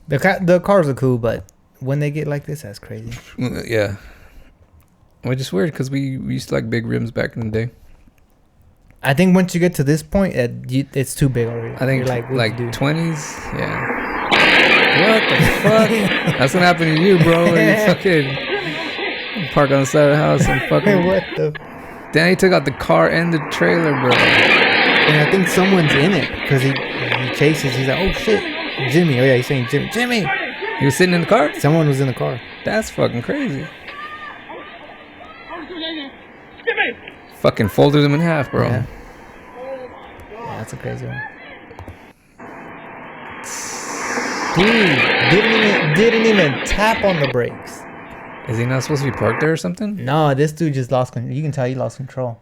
The cars are cool, but when they get like this, that's crazy. Yeah. Which is weird because we used to like big rims back in the day. I think once you get to this point, it's too big already. I think You're like 20s. Yeah. What the fuck? That's what happened to you, bro. You fucking park on the side of the house and fucking. What the? Then he took out the car and the trailer, bro. And I think someone's in it because he chases. He's like, oh shit, Jimmy. Oh yeah, he's saying Jimmy. He was sitting in the car? Someone was in the car. That's fucking crazy. Fucking folded him in half, bro. Yeah, that's a crazy one. Dude, didn't even tap on the brakes. Is he not supposed to be parked there or something? No, this dude just lost control. You can tell he lost control.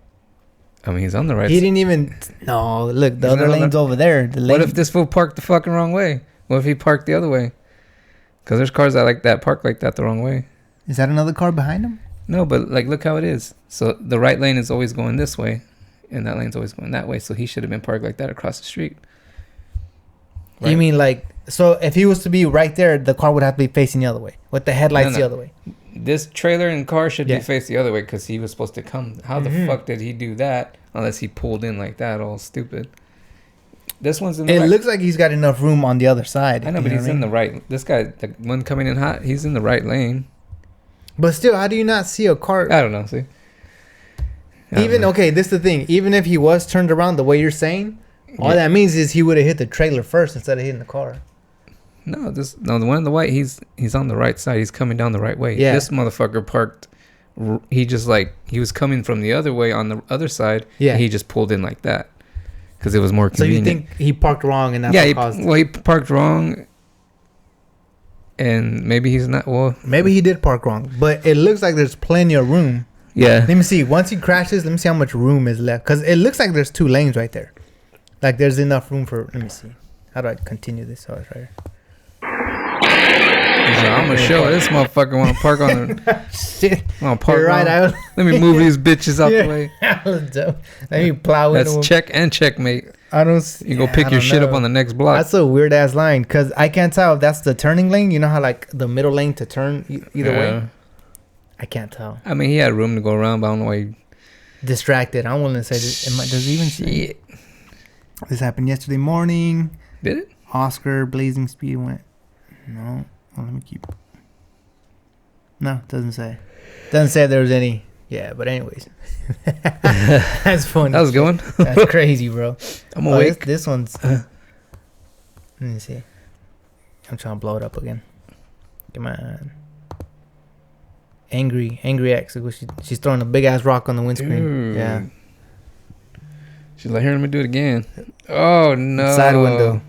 I mean, he's on the right He didn't even... No, look, the He's other not on lane's the- over there. What if this fool parked the fucking wrong way? What if he parked the other way? Because there's cars that like that park like that the wrong way. Is that another car behind him? No, but like look how it is. So the right lane is always going this way, and that lane's always going that way. So he should have been parked like that across the street. Right? You mean like... So if he was to be right there, the car would have to be facing the other way. With the headlights No. the other way. This trailer and car should Yeah. be faced the other way because he was supposed to come. How the fuck did he do that? Unless he pulled in like that, all stupid. This one's in the It right. looks like he's got enough room on the other side. I know, but he's in the right. This guy, the one coming in hot, he's in the right lane. But still, how do you not see a car? I don't know. See. I don't Even know. okay, this is the thing. Even if he was turned around the way you're saying, all Yeah. that means is he would have hit the trailer first instead of hitting the car. No, the one in the white. He's on the right side. He's coming down the right way. Yeah. This motherfucker parked. He just like he was coming from the other way on the other side. Yeah. And he just pulled in like that because it was more So you convenient. think he parked wrong and that's Yeah. what caused it? He parked wrong, and maybe he's not. Well, Maybe he did park wrong, but it looks like there's plenty of room. yeah. Let me see. Once he crashes, let me see how much room is left. Because it looks like there's 2 lanes right there. Like there's enough room for... Let me see. How do I continue this? Oh, it's right here. He's like, I'm gonna show this motherfucker want to park on the. Shit. Want to park You're right. wrong. Let me move these bitches out the way. Let me plow That's into him. check and checkmate. I don't see. You go pick your shit up on the next block. That's a weird ass line because I can't tell if that's the turning lane. You know how like the middle lane to turn either way? I can't tell. I mean, he had room to go around, but I don't know why he... Distracted. I'm willing to say this. Does it even say? Shit. This happened yesterday morning. Did it? Oscar blazing speed went. No. Well, let me keep. No, doesn't say. Doesn't say if there was any. Yeah, but anyways. That's funny. That was a good one. That's crazy, bro. I'm awake. This one's. Let me see. I'm trying to blow it up again. Come on. Angry X. Look what she's throwing a big ass rock on the windscreen. Dude. Yeah. She's like, here, let me do it again. Oh, no. Side window.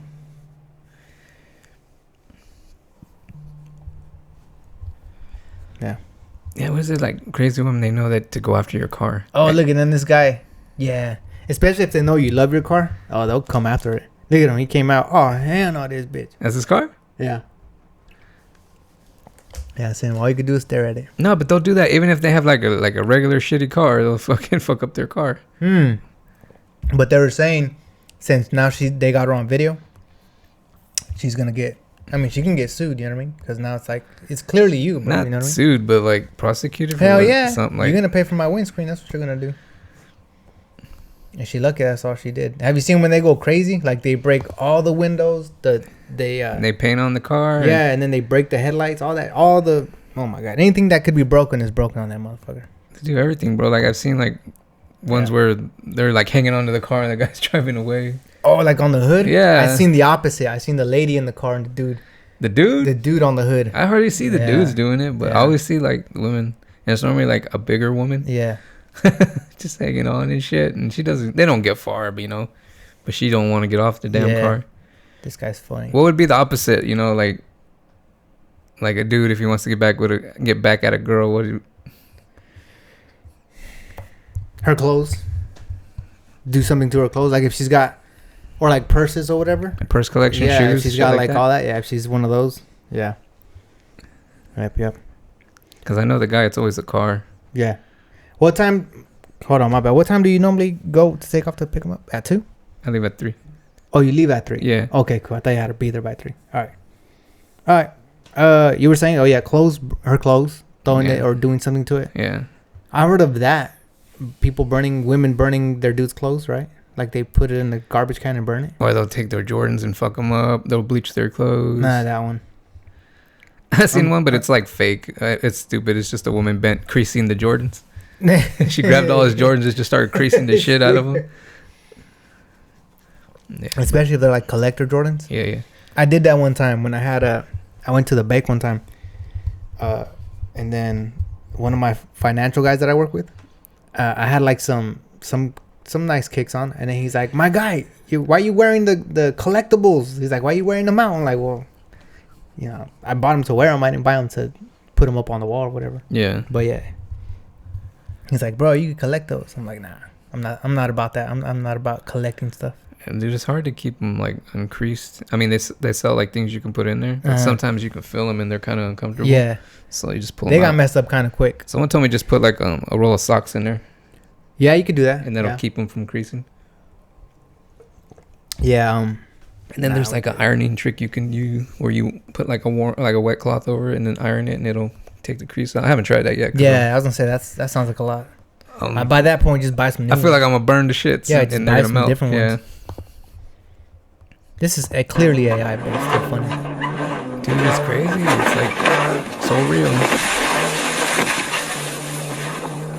Yeah. Yeah, what is it like crazy women? They know that to go after your car. Oh, look, and then this guy. Yeah. Especially if they know you love your car. Oh, they'll come after it. Look at him. He came out. Oh, hell no, this bitch. That's his car? Yeah. Yeah, saying all you could do is stare at it. No, but they'll do that even if they have like a regular shitty car. They'll fucking fuck up their car. But they were saying, since now they got her on video, she's gonna get. I mean, she can get sued. You know what I mean? Because now it's like it's clearly you, bro. Not You know what I mean? sued, but like prosecuted. For Hell what? yeah! Something like You're gonna pay for my windscreen. That's what you're gonna do. And she lucky. That's all she did. Have you seen when they go crazy? Like they break all the windows. they paint on the car. Yeah, and then they break the headlights. All that. Oh my god! Anything that could be broken is broken on that motherfucker. They do everything, bro. Like I've seen like ones where they're like hanging onto the car and the guy's driving away. Oh, like on the hood? Yeah. I seen the opposite. I seen the lady in the car and the dude. The dude? The dude on the hood. I hardly see the Yeah. dudes doing it, but I Yeah. always see like women. And it's normally like a bigger woman. Yeah. Just hanging on and shit. And they don't get far, but, but she don't want to get off the damn Yeah. car. This guy's funny. What would be the opposite, like a dude, if he wants to get back at a girl, Her clothes. Do something to her clothes. Like if she's got, or like purses or whatever. a purse collection, Yeah, shoes, if she's shit got like like all that. Yeah, if she's one of those. Yeah. Yep. Because I know the guy, it's always a car. Yeah. What time? Hold on, my bad. What time do you normally go to take off to pick him up? At 2? I leave at 3. Oh, you leave at 3? Yeah. Okay, cool. I thought you had to be there by 3. All right. All right. You were saying, oh yeah, her clothes, throwing it Yeah. or doing something to it. Yeah. I heard of that. Women burning their dudes' clothes, right? Like they put it in the garbage can and burn it. Or they'll take their Jordans and fuck them up. They'll bleach their clothes. Nah, that one. I seen one, but it's like fake. It's stupid. It's just a woman creasing the Jordans. She grabbed all his Jordans and just started creasing the shit out of them. Yeah. Especially if they're like collector Jordans. Yeah, yeah. I did that one time when I went to the bake one time. And then one of my financial guys that I work with, I had like some nice kicks on, and then he's like, "My guy, why you wearing the collectibles?" He's like, "Why you wearing them out?" I'm like, "Well, you know, I bought them to wear them. I didn't buy them to put them up on the wall or whatever." Yeah. But yeah, he's like, "Bro, you can collect those." I'm like, "Nah, I'm not about that. I'm not about collecting stuff." And they're just hard to keep them like uncreased. I mean, they sell like things you can put in there, but sometimes you can feel them and they're kind of uncomfortable. Yeah. So you just pull They them got out. messed up kind of quick. Someone told me just put like a roll of socks in there, Yeah, you could do that, and that'll keep them from creasing. Yeah. And then there's like an ironing trick you can use where you put like a wet cloth over it and then iron it, and it'll take the crease out. I haven't tried that yet. Yeah, I was gonna say that sounds like a lot. By that point, just buy some new I feel ones. like I'm gonna burn the shits. Yeah, and just they're buy gonna some melt. different Yeah. ones. This is clearly AI, but it's still funny. Dude, it's crazy. It's like so real.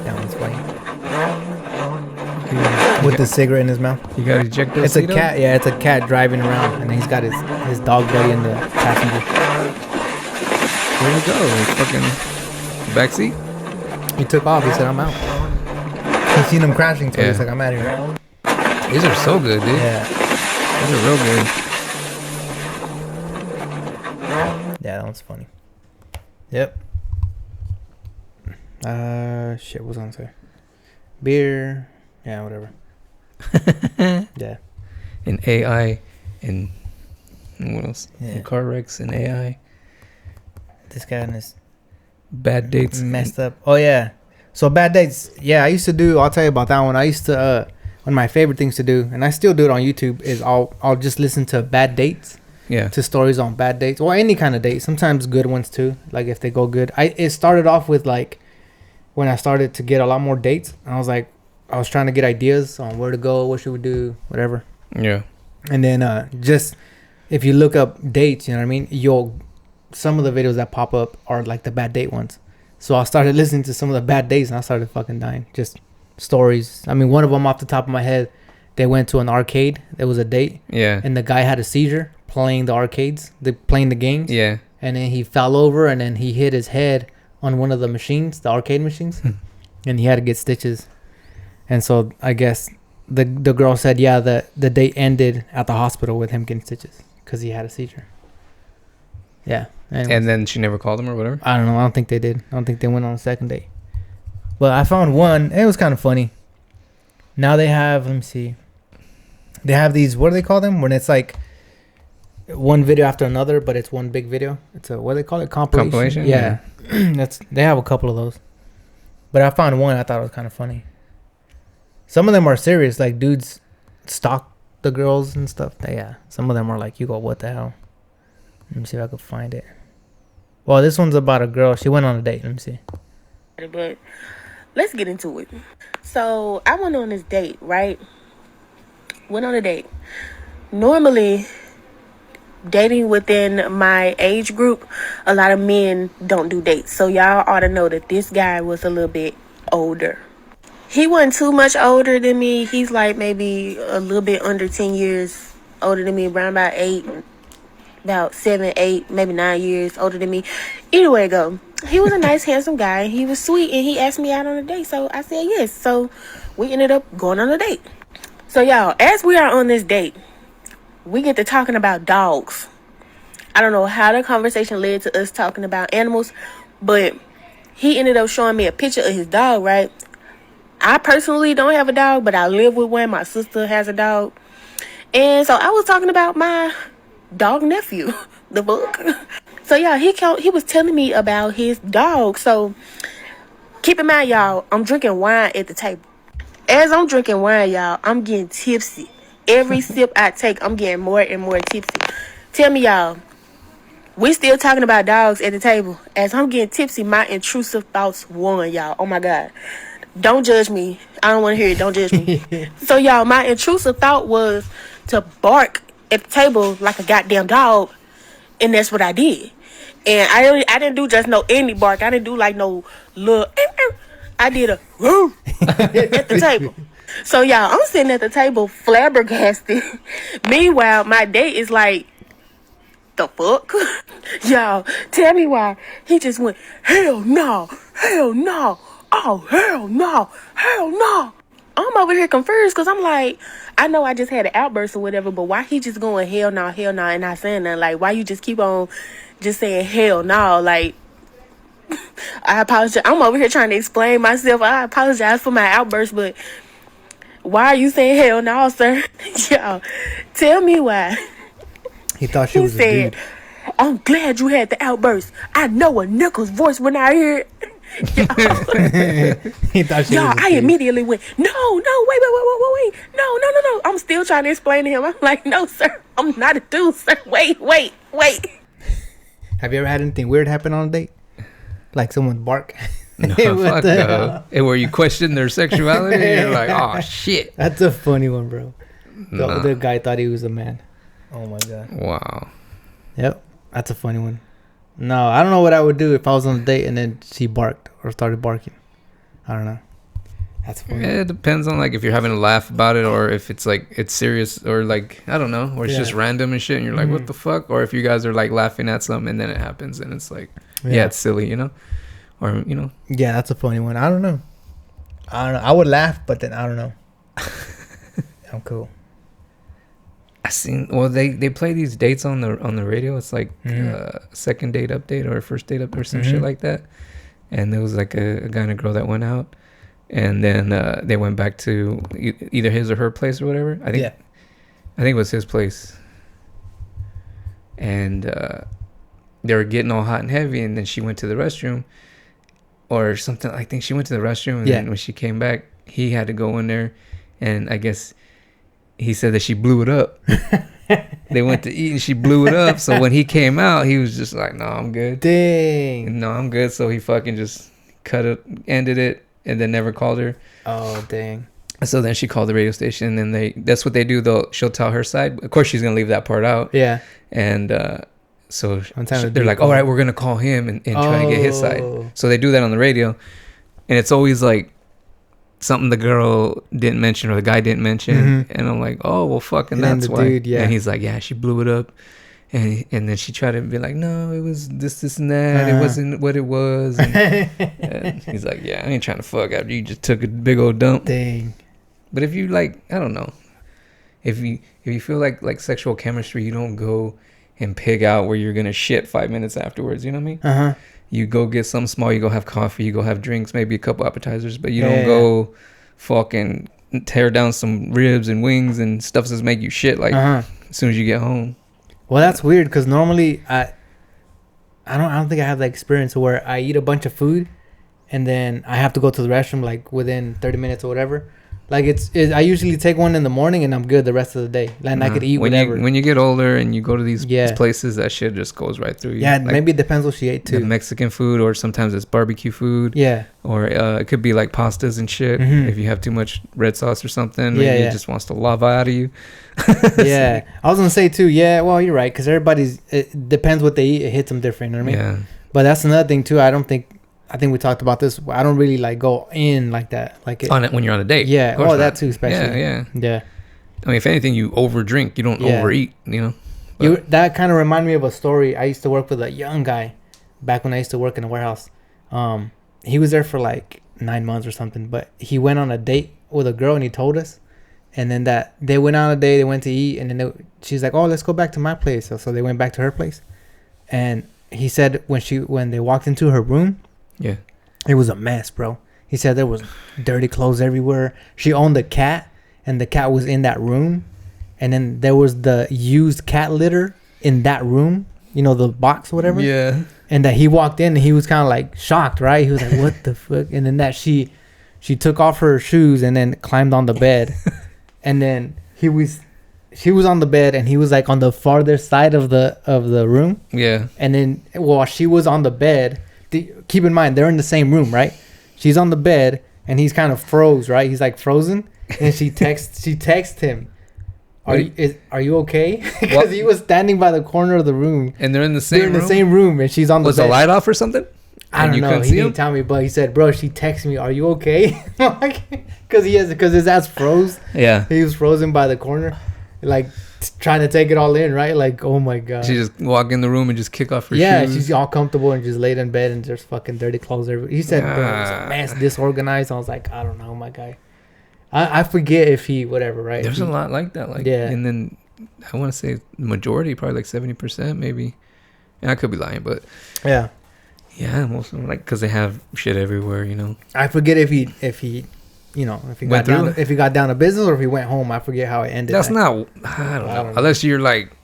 That one's funny. With the cigarette in his mouth. You gotta eject those. It's a cat. Yeah, it's a cat driving around, and he's got his dog buddy in the passenger. Where'd he go? Fucking backseat. He took off. He said, "I'm out." He's seen him crashing, so he's like, "I'm out of here." These are so good, dude. Yeah. These are real good. Yeah, that one's funny. Yep. Shit, what was I gonna say? Beer. Yeah, whatever. Yeah. And AI and what else? Yeah. And car wrecks and AI. This guy and his Bad dates. messed up. Oh yeah. So bad dates. Yeah, I used to do. I'll tell you about that one. I used to. One of my favorite things to do, and I still do it on YouTube, is I'll just listen to bad dates. Yeah. To stories on bad dates, or any kind of date. Sometimes good ones too. Like if they go good. It started off with like when I started to get a lot more dates. I was trying to get ideas on where to go, what should we do, whatever. Yeah. And then just if you look up dates, you know what I mean. Some of the videos that pop up are like the bad date ones. So I started listening to some of the bad dates, and I started fucking dying. Just stories. I mean, one of them off the top of my head, they went to an arcade. There was a date. Yeah. And the guy had a seizure playing the arcades, playing the games. Yeah. And then he fell over, and then he hit his head on one of the machines, the arcade machines, and he had to get stitches. And so I guess the girl said, yeah, the date ended at the hospital with him getting stitches because he had a seizure. Yeah. Anyways. And then she never called him or whatever. I don't know. I don't think they did. I don't think they went on a second date. But I found one. It was kind of funny. Now they have, let me see. They have these, what do they call them? When it's like one video after another, but it's one big video. It's a, what do they call it? Compilation? Yeah. They have a couple of those. But I found one I thought was kind of funny. Some of them are serious. Like dudes stalk the girls and stuff. Yeah. Some of them are like, you go, what the hell? Let me see if I can find it. Well, this one's about a girl. She went on a date. Let me see. But let's get into it. So I went on this date, right? Went on a date. Normally, dating within my age group, a lot of men don't do dates. So y'all ought to know that this guy was a little bit older. He wasn't too much older than me. He's like maybe a little bit under 10 years older than me, around about 7, 8, maybe 9 years older than me. Either way it go. He was a nice, handsome guy. He was sweet, and he asked me out on a date. So I said yes. So we ended up going on a date. So y'all, as we are on this date, we get to talking about dogs. I don't know how the conversation led to us talking about animals, but he ended up showing me a picture of his dog, right? I personally don't have a dog, but I live with one. My sister has a dog. And so I was talking about my dog nephew, the book. So yeah, he was telling me about his dog. So keep in mind, y'all, I'm drinking wine at the table. As I'm drinking wine, y'all, I'm getting tipsy. Every sip I take, I'm getting more and more tipsy. Tell me, y'all, We still talking about dogs at the table. As I'm getting tipsy, my intrusive thoughts won, y'all. Oh my God. Don't judge me. I don't want to hear it. Don't judge me. So, y'all, my intrusive thought was to bark at the table like a goddamn dog. And that's what I did. And I didn't do just no any bark. I didn't do like no little. I did a woo at the table. So, y'all, I'm sitting at the table flabbergasted. Meanwhile, my date is like, the fuck? Y'all, tell me why he just went, hell no, hell no, oh, hell no, hell no. I'm over here confused because I'm like, I know I just had an outburst or whatever, but why he just going hell no, and not saying nothing? Like, why you just keep on just saying hell no? Like, I apologize. I'm over here trying to explain myself. I apologize for my outburst, but why are you saying hell no, sir? Y'all, tell me why. He thought she He was a said, dude. I'm glad you had the outburst. I know a nickel's voice when I hear it. He thought she Y'all, was a I dude. immediately went, no, wait. No. I'm still trying to explain to him. I'm like, no, sir, I'm not a dude, sir. Wait. Have you ever had anything weird happen on a date? Like someone bark? No, What fuck the no. hell? And where you question their sexuality, you're like, oh shit. That's a funny one, bro. The Nah. other guy thought he was a man. Oh my God. Wow. Yep. That's a funny one. No, I don't know what I would do if I was on a date and then she barked or started barking. I don't know. That's funny. Yeah, it depends on like if you're having a laugh about it or if it's like it's serious or like I don't know, or it's Yeah. just random and shit and you're like, what the fuck? Or if you guys are like laughing at something and then it happens and it's like yeah, it's silly, you know? Or you know. Yeah, that's a funny one. I don't know. I would laugh, but then I don't know. I'm cool. I seen they play these dates on the radio. It's like second date update or first date update or some shit like that. And there was like a guy and a girl that went out, and then they went back to either his or her place or whatever. I think it was his place. And they were getting all hot and heavy, and then she went to the restroom or something. I think she went to the restroom, and then when she came back, he had to go in there, and I guess he said that she blew it up. They went to eat and she blew it up. So when he came out, he was just like, no, I'm good. Dang. No, I'm good. So he fucking just ended it, and then never called her. Oh, dang. So then she called the radio station, and then that's what they do. She'll tell her side. Of course, she's going to leave that part out. Yeah. And so Sometimes they're like, all right, we're going to call him and try to get his side. So they do that on the radio. And it's always like something the girl didn't mention or the guy didn't mention. And I'm like, oh, well, fucking that's why. Dude, yeah. And he's like, yeah, she blew it up. And then she tried to be like, no, it was this and that. It wasn't what it was. And he's like, yeah, I ain't trying to fuck after you just took a big old dump. Dang. But if you like, I don't know, if you feel like sexual chemistry, you don't go and pig out where you're gonna shit 5 minutes afterwards. You know what I mean? You go get something small. You go have coffee. You go have drinks. Maybe a couple appetizers. But you don't go fucking tear down some ribs and wings and stuff that make you shit like as soon as you get home. Well, that's weird because normally I don't think I have that experience where I eat a bunch of food and then I have to go to the restroom like within 30 minutes or whatever. Like I usually take one in the morning and I'm good the rest of the day. Like I could eat whatever. When you get older and you go to these places, that shit just goes right through you. Yeah, like, maybe it depends what she ate too. The Mexican food, or sometimes it's barbecue food. Yeah. Or it could be like pastas and shit. If you have too much red sauce or something, maybe it just wants to lava out of you. Yeah, I was gonna say too. Yeah, well, you're right because it depends what they eat. It hits them different. You know what I mean? Yeah. But that's another thing too. I think we talked about this. I don't really like go in like that. Like on it when you're on a date. Yeah. Oh, that too, especially. Yeah. I mean, if anything, you overdrink. You don't overeat. You know. That kind of reminded me of a story. I used to work with a young guy back when I used to work in a warehouse. He was there for like 9 months or something. But he went on a date with a girl and he told us. And then that they went on a date. They went to eat. And then she's like, "Oh, let's go back to my place." So they went back to her place. And he said when they walked into her room. Yeah. It was a mess, bro. He said there was dirty clothes everywhere. She owned a cat, and the cat was in that room. And then there was the used cat litter in that room. You know, the box or whatever. Yeah. And that he walked in, and he was kind of like shocked, right? He was like, what the fuck? And then that she took off her shoes and then climbed on the bed. And then he was she was on the bed and he was like on the farther side of the room. Yeah. And then while she was on the bed, keep in mind they're in the same room, right? She's on the bed and he's kind of froze, right? He's like frozen, and she texts him, Are you okay? Because he was standing by the corner of the room. And they're in the same room? They're in the same room, and she's on the bed. Was the light off or something? I don't know. He didn't tell me, but he said, bro, she texted me, are you okay? Because his ass froze. Yeah. He was frozen by the corner, like trying to take it all in, right? Like, oh my God. She just walk in the room and just kick off her shoes. Yeah, she's all comfortable and just laid in bed and there's fucking dirty clothes everywhere. He said, bro, it was a mess, disorganized. I was like, I don't know, my guy. I forget if he, whatever, right? There's a lot like that. Like, yeah. And then I want to say majority, probably like 70% maybe. And I could be lying, but yeah. Yeah, most of them, like, because they have shit everywhere, you know. I forget if he got down to business or if he went home. I forget how it ended. That's not. I don't know. Unless you're like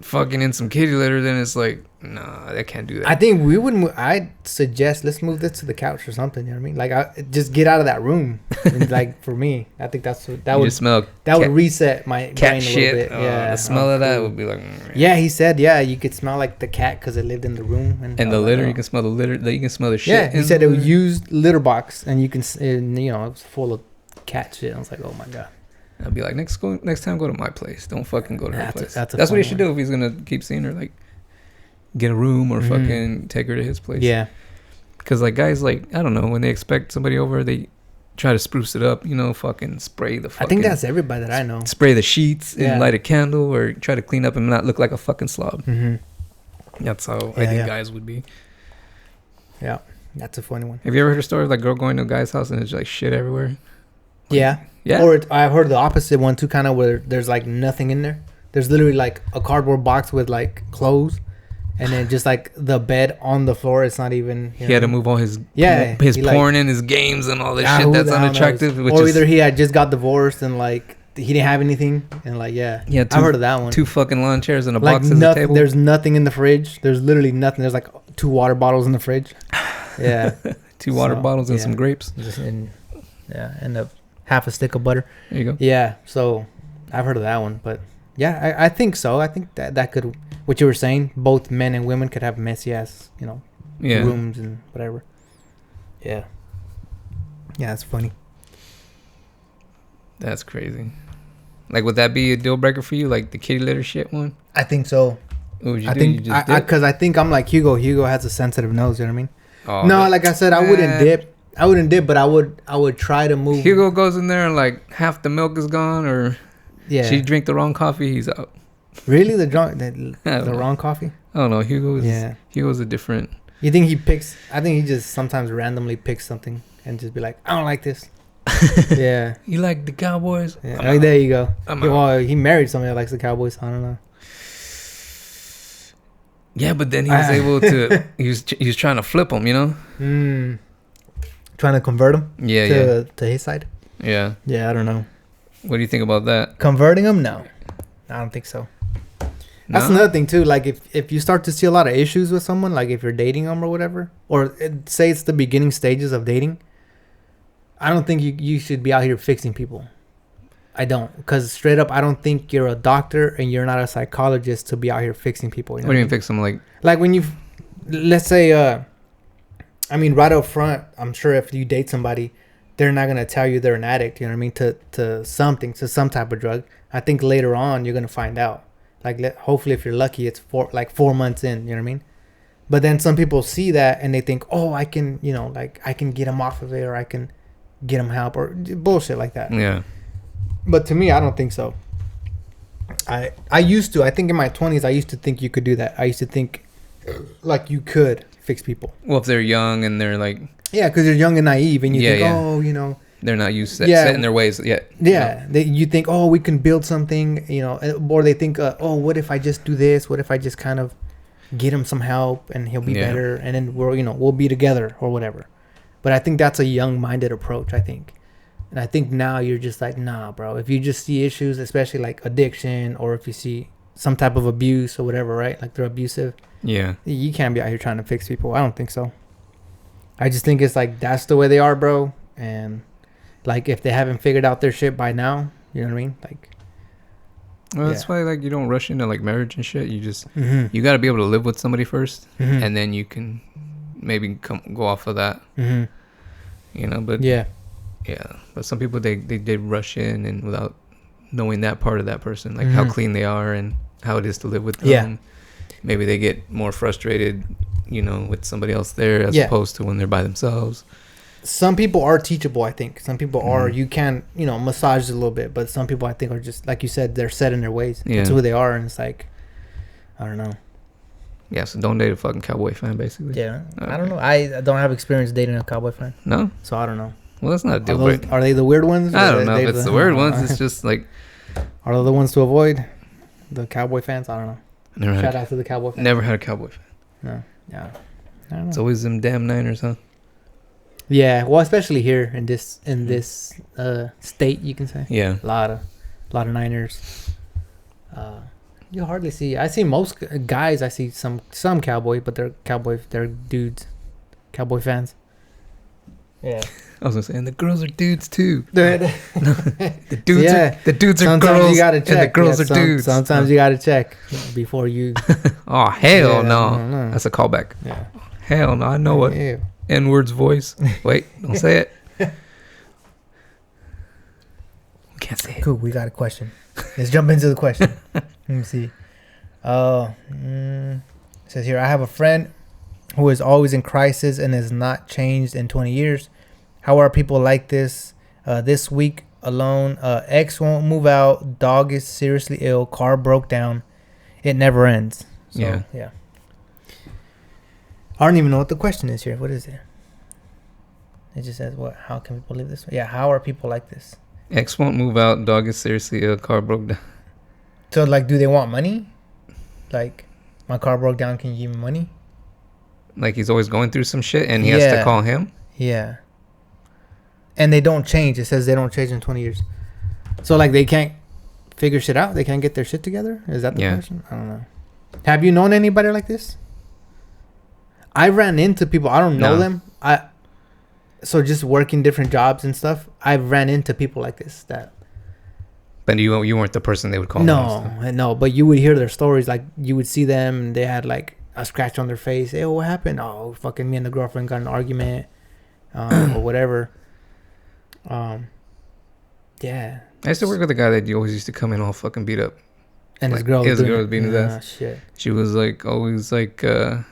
fucking in some kitty litter, then it's like, nah, I can't do that. I think we would. I'd suggest let's move this to the couch or something. You know what I mean? Like, just get out of that room. And, like, for me, I think would reset my cat brain shit. A little bit. Yeah, the smell of that would be like. Yeah, he said. Yeah, you could smell like the cat because it lived in the room. And the litter, you can smell the litter. You can smell the shit. Yeah, he said it was used litter box, and you can, it was full of cat shit. I was like, oh my God. I'd be like, next time go to my place. Don't fucking go to her place. That's what he should do if he's gonna keep seeing her. Like, get a room or fucking take her to his place. Yeah. Because like guys, like, I don't know, when they expect somebody over, they try to spruce it up. You know, fucking spray the. I think that's everybody that I know. Spray the sheets and light a candle, or try to clean up and not look like a fucking slob. Mm-hmm. That's how I think guys would be. Yeah, that's a funny one. Have you ever heard a story of like a girl going to a guy's house and there's like shit everywhere? Like, yeah. Or I've heard the opposite one too, kind of where there's like nothing in there. There's literally like a cardboard box with like clothes, and then just like the bed on the floor. It's not even. He had to move all his porn and his games and all this shit that's unattractive. Or either he had just got divorced and like he didn't have anything, and like I've heard of that one. 2 fucking lawn chairs and a like box as a table. There's nothing in the fridge. There's literally nothing. There's like 2 water bottles in the fridge. Yeah. 2 water bottles and some grapes. And half a stick of butter. There you go. Yeah, so I've heard of that one, but yeah, I think so. I think that could, what you were saying, both men and women could have messy ass, rooms and whatever. Yeah. Yeah, that's funny. That's crazy. Like, would that be a deal breaker for you? Like the kitty litter shit one? I think so. What would you do? Because I think I'm like Hugo. Hugo has a sensitive nose. You know what I mean? Oh, no, like I said, I wouldn't dip, but I would try to move. Hugo goes in there and like half the milk is gone, or she drink the wrong coffee, he's out. Really, the wrong coffee? I don't know. Hugo's a different. You think he picks? I think he just sometimes randomly picks something and just be like, I don't like this. Yeah. You like the Cowboys? Yeah. There you go. He married somebody that likes the Cowboys. I don't know. Yeah, but then he was able to. He was trying to flip him, you know. Trying to convert him. To his side. Yeah. Yeah, I don't know. What do you think about that? Converting him? No, I don't think so. No? That's another thing too. Like if you start to see a lot of issues with someone, like if you're dating them or whatever, or say it's the beginning stages of dating, I don't think you should be out here fixing people. I don't, because straight up, I don't think you're a doctor and you're not a psychologist to be out here fixing people. You know what do you mean fix them? Like when you, let's say, right up front, I'm sure if you date somebody, they're not gonna tell you they're an addict. You know what I mean? To some type of drug. I think later on you're gonna find out. Like hopefully, if you're lucky, it's 4 months in. You know what I mean? But then some people see that and they think, oh, I can, I can get them off of it, or I can get them help, or bullshit like that. Yeah. But to me, I don't think so. I used to. I think in my 20s, I used to think you could do that. I used to think like you could fix people. Well, if they're young and they're like... Yeah, because you're young and naive, and you think, they're not used to set in their ways yet. Yeah. You think, oh, we can build something, or they think, oh, what if I just do this? What if I just kind of get him some help and he'll be better, and then we'll be together or whatever. But I think that's a young-minded approach, I think. And I think now you're just like, nah, bro. If you just see issues, especially like addiction, or if you see some type of abuse or whatever, right? Like they're abusive. Yeah. You can't be out here trying to fix people. I don't think so. I just think it's like, that's the way they are, bro. And like, if they haven't figured out their shit by now, you know what I mean? Like, Well, that's why like you don't rush into like marriage and shit. You just Mm-hmm. you got to be able to live with somebody 1st, Mm-hmm. and then you can maybe go off of that. Mm-hmm. You know, but Yeah. But some people they rush in and without knowing that part of that person, like how clean they are and how it is to live with them. Yeah. Maybe they get more frustrated, you know, with somebody else there as Yeah. opposed to when they're by themselves. Some people are teachable, I think. Some people are, Mhm. you can, massage it a little bit, but some people I think are just, like you said, they're set in their ways. Yeah. It's who they are, and it's like, I don't know. Yeah, so don't date a fucking Cowboy fan, basically. Yeah. I Okay. don't know. I don't have experience dating a Cowboy fan, No? so I don't know. Well, that's not a Are, deal those, breaker. are they the weird ones? I Or don't know they if it's the weird ones. It's just like, Are they the ones to avoid? The Cowboy fans? I don't know. never Shout had, out to the Cowboy fans. never had a Cowboy fan. No. Yeah. I don't It's know. always them damn Niners, huh? Yeah. Well, especially here in this state, you can say. Yeah. A lot of Niners. You hardly see. I see most guys. I see some Cowboy, but they're dudes, Cowboy fans. Yeah. I was gonna say, and the girls are dudes too. Yeah. The dudes are Sometimes girls, you gotta check. and the girls Yeah, are dudes. Sometimes you gotta check before you. Oh hell Yeah, no. no. That's a callback. Yeah. Hell no, I know what Yeah. N-word's voice. Wait, don't say it. We can't say it. Cool. We got a question. Let's jump into the question. Let me see. It says here, I have a friend who is always in crisis and has not changed in 20 years. How are people like this? This week alone, ex won't move out. Dog is seriously ill. Car broke down. It never ends. So, yeah. I don't even know what the question is here. What is it? It just says, what? How can people live this way? Yeah, how are people like this? Ex won't move out. Dog is seriously ill. Car broke down. So, like, do they want money? Like, my car broke down. Can you give me money? Like he's always going through some shit, and he has to Yeah. call him. Yeah. And they don't change. It says they don't change in 20 years. So, like, they can't figure shit out? They can't get their shit together? Is that the Yeah. question? I don't know. Have you known anybody like this? I ran into people. I don't know No. them. So just working different jobs and stuff, I've ran into people like this that... But you weren't the person they would call. No. But you would hear their stories. Like, you would see them and they had, like, a scratch on their face. Hey, what happened? Oh, fucking me and the girlfriend got in an argument. Or whatever. Yeah. I used to work with a guy that always used to come in all fucking beat up. And his Like, girl his was girl was beating his ass. Shit. She was like always like, because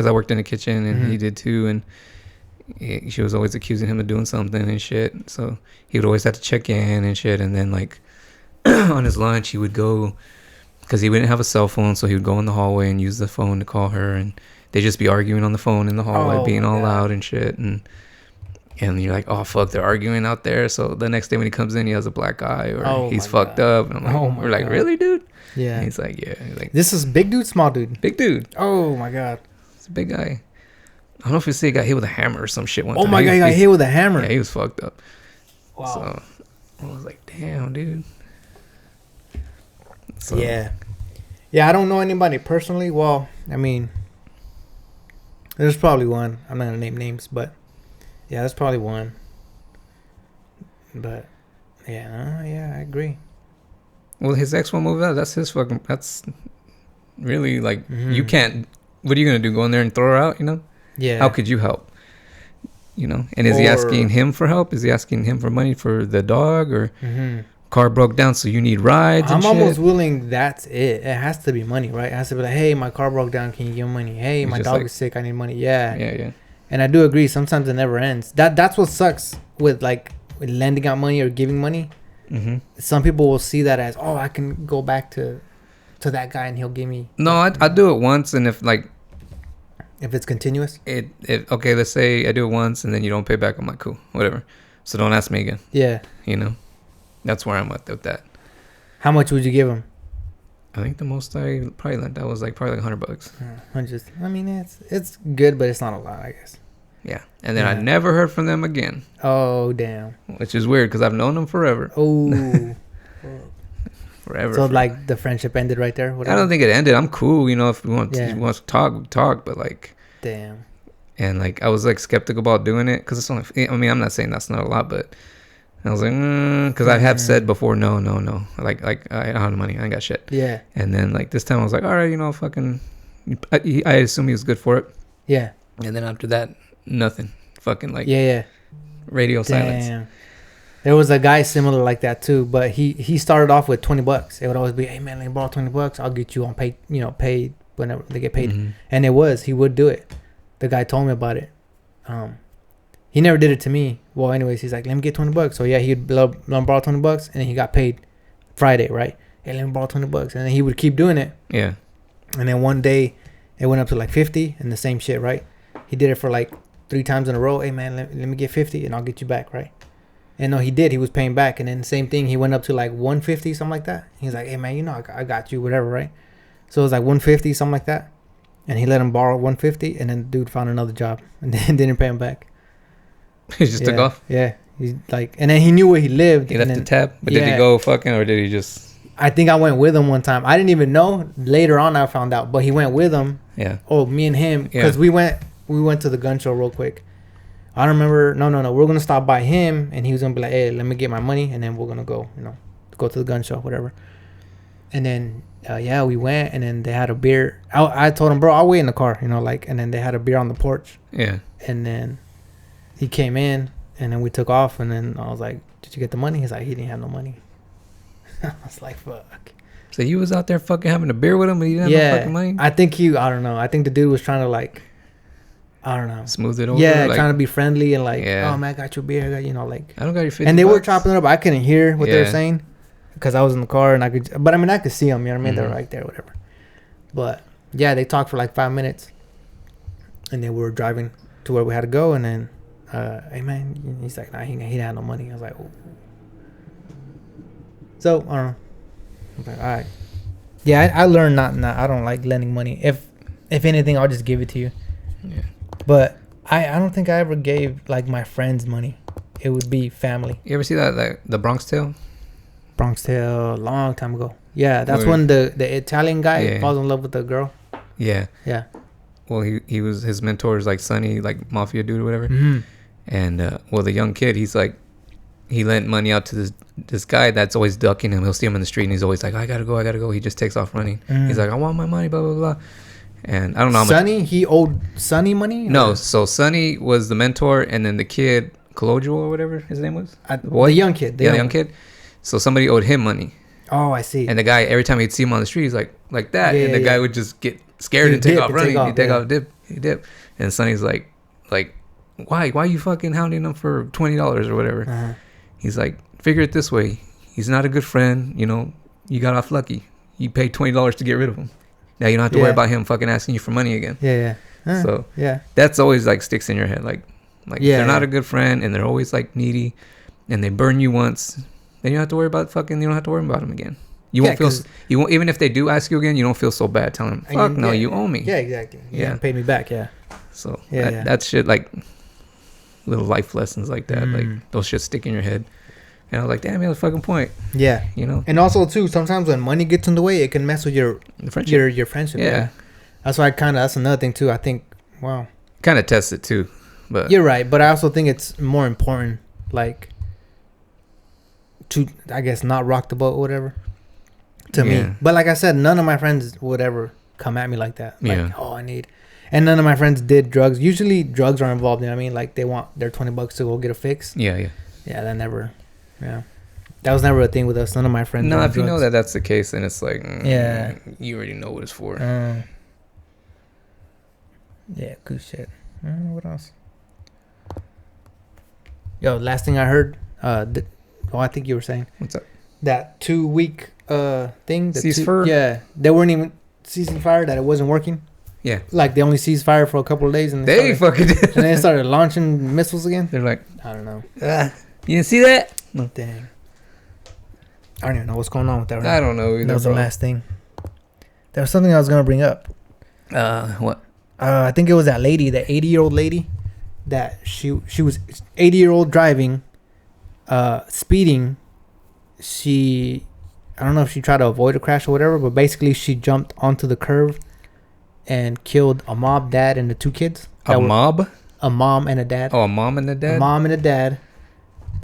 I worked in the kitchen and he did too, and she was always accusing him of doing something and shit. So he would always have to check in and shit. And then like on his lunch, he would go, because he wouldn't have a cell phone, so he would go in the hallway and use the phone to call her, and they'd just be arguing on the phone in the hallway, being all loud and shit. And you're like, oh fuck, they're arguing out there. So the next day when he comes in, he has a black eye or he's fucked up. And I'm like, we're like, really, dude? Yeah. And he's like, yeah. He's like, This is big dude, small dude. big dude. Oh my god. It's a big guy. I don't know if you see, he got hit with a hammer or some shit one Oh time. my god, he got hit with a hammer. Yeah, he was fucked up. Wow. So I was like, damn, dude. So, Yeah. Yeah, I don't know anybody personally. Well, I mean, there's probably one. I'm not gonna name names, but yeah, there's probably one. But yeah, I agree. Well, his ex won't move out. That's his fucking. That's really like Mhm. you can't. What are you gonna do? Go in there and throw her out? You know? Yeah. How could you help? You know? And is he Or- asking him for help? Is he asking him for money for the dog, or Mm-hmm. car broke down, so you need rides? I'm and almost shit? willing. That's it. It has to be money, right? It has to be like, hey, my car broke down. Can you give me money? Hey, It's my just dog like- is sick. I need money. Yeah. Yeah. And I do agree. Sometimes it never ends. That's what sucks with like with lending out money or giving money. Mm-hmm. Some people will see that as, oh, I can go back to that guy and he'll give me. No, I do it once, and if like If it's continuous. it okay, let's say I do it once and then you don't pay back, I'm like, cool, whatever. So don't ask me again. Yeah. You know, that's where I'm at with that. How much would you give him? I think the most I probably lent out was like probably like $100. Hundreds. I mean, it's good, but it's not a lot, I guess. Yeah, and then I Yeah. never heard from them again, Oh damn. which is weird because I've known them forever. Oh. Forever. So like the friendship ended right there. I don't think it ended. I'm cool, you know. If we want, Yeah. he wants to talk, we talk. But like, Damn. and like, I was like skeptical about doing it because it's only. I mean, I'm not saying that's not a lot, but And I was like, because I have said before, no. Like I don't have the money. I ain't got shit. Yeah. And then like this time I was like, all right, fucking. I assume he was good for it. Yeah. And then after that, nothing. Fucking like. Yeah. Radio silence. Damn. There was a guy similar like that too, but he started off with $20. It would always be, hey man, let me borrow $20. I'll get you on paid whenever they get paid. Mm-hmm. And he would do it. The guy told me about it. He never did it to me. Well, anyways, he's like, let me get $20. So yeah, he'd let him borrow $20, and then he got paid Friday, right? Hey, let me borrow $20, and then he would keep doing it. Yeah. And then one day, it went up to like 50, and the same shit, right? He did it for like 3 times in a row. Hey man, let me get 50, and I'll get you back, right? And no, he did. He was paying back, and then same thing. He went up to like 150, something like that. He's like, hey man, I got you, whatever, right? So it was like 150, something like that. And he let him borrow 150, and then the dude found another job and then didn't pay him back. He just took off. Yeah, he's like, and then he knew where he lived. He left the tab, but did he go fucking, or did he just? I think I went with him one time. I didn't even know. Later on, I found out, but he went with him. Yeah. Oh, me and him, because we went to the gun show real quick. I don't remember. No. We're gonna stop by him, and he was gonna be like, hey, let me get my money, and then we're gonna go, go to the gun show, whatever. And then, we went, and then they had a beer. I told him, bro, I'll wait in the car, and then they had a beer on the porch. Yeah. And then he came in, and then we took off, and then I was like, did you get the money? He's like, he didn't have no money. I was like, fuck. So you was out there fucking having a beer with him, and he didn't have no fucking money? I think I don't know. I think the dude was trying to like, I don't know. Smooth it over? Yeah, like, trying to be friendly and like, oh man, I got your beer. I don't got your 50 And they bucks. were chopping it up. I couldn't hear what they were saying because I was in the car, and I could see them, you know what I mean? They were right there, whatever. But yeah, they talked for like 5 minutes, and then we were driving to where we had to go, and then, hey man, he's like, nah, he didn't have no money. I was like, oh. So, I don't know. I'm like, all right. Yeah, I learned not. I don't like lending money. If anything, I'll just give it to you. Yeah. But I don't think I ever gave like my friends money. It would be family. You ever see that the Bronx Tale? Bronx Tale, a long time ago. Yeah, that's when the Italian guy falls in love with the girl. Yeah. Yeah. Well, he was, his mentor is like Sonny, like mafia dude or whatever. Mm-hmm. And the young kid, he's like, he lent money out to this guy that's always ducking him. He'll see him in the street, and he's always like, I gotta go. He just takes off running. He's like, I want my money, blah blah blah. And I don't know how much. Sonny, he owed Sonny money? No, so Sonny was the mentor, and then the kid, Colodro or whatever his name was. The young kid. The young kid. So somebody owed him money. Oh, I see. And the guy, every time he'd see him on the street, he's like that. And the guy would just get scared and take off running. He'd take off, dip. And Sonny's like, why are you fucking hounding him for $20 or whatever? Uh-huh. He's like, figure it this way. He's not a good friend. You got off lucky. You paid $20 to get rid of him. Now you don't have to worry about him fucking asking you for money again. Yeah. So yeah, that's always like sticks in your head. Like they're not a good friend, and they're always like needy, and they burn you once. Then you don't have to worry about you don't have to worry about them again. You won't even if they do ask you again, you don't feel so bad telling them, fuck no, you owe me. Yeah, exactly. You pay me back. Yeah. So that shit, like little life lessons like that, like those shit stick in your head. And I was like, damn, you have a fucking point. Yeah. And also too, sometimes when money gets in the way, it can mess with your friendship. Your friendship. Yeah. That's why that's another thing too. I think, wow. Kind of test it too, but you're right. But I also think it's more important, like, to, I guess, not rock the boat or whatever. To me. But like I said, none of my friends would ever come at me like that. Like, I need. And none of my friends did drugs. Usually drugs are involved, you know what I mean? Like they want their $20 to go get a fix. Yeah, that never. Yeah. That was never a thing with us. None of my friends. No, if you know that that's the case, then it's like, you already know what it's for. Yeah, good shit. What else? Yo, last thing I heard, I think you were saying. What's up? That 2-week thing. Ceasefire? They weren't even ceasing fire, that it wasn't working. Yeah. Like they only ceased fire for a couple of days, and they fucking did. And then they started launching missiles again. They're like, I don't know. You didn't see that? No. Dang. I don't even know what's going on with that. Right I don't know either. That was the last thing. There was something I was gonna bring up. What? I think it was that lady, the 80-year-old lady, that she was 80-year-old driving, speeding. I don't know if she tried to avoid a crash or whatever, but basically she jumped onto the curve and killed a mom, dad, and the 2 kids. A mom and a dad? Oh, a mom and a dad? A mom and a dad.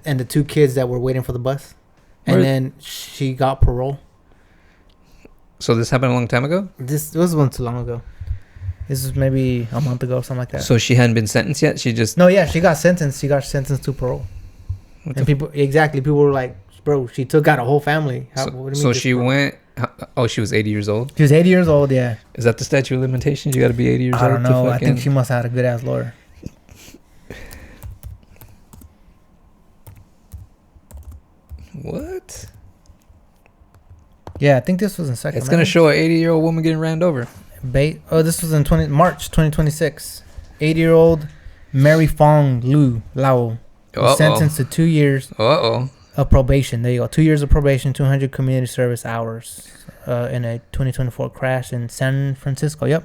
and the 2 kids that were waiting for the bus, and Where- then she got parole. So this happened a long time ago. This wasn't too long ago. This was maybe a month ago, something like that. So she hadn't been sentenced yet. She just No, yeah, she got sentenced. She got sentenced to parole. What And the people were like, "Bro, she took out a whole family." How, what do you mean so just she parole? went. Oh, she was 80 years old. She was 80 years old. Yeah, Is that the statute of limitations? You got to be 80 years old. I don't know. To I think she must have had a good ass lawyer. What? Yeah, I think this was in Sacramento. It's gonna show an 80-year-old woman getting ran over. Oh, this was in March 2026. 80-year-old Mary Fong Lao was sentenced to 2 years Uh-oh. of probation. There you go. 2 years of probation, 200 community service hours in a 2024 crash in San Francisco. Yep.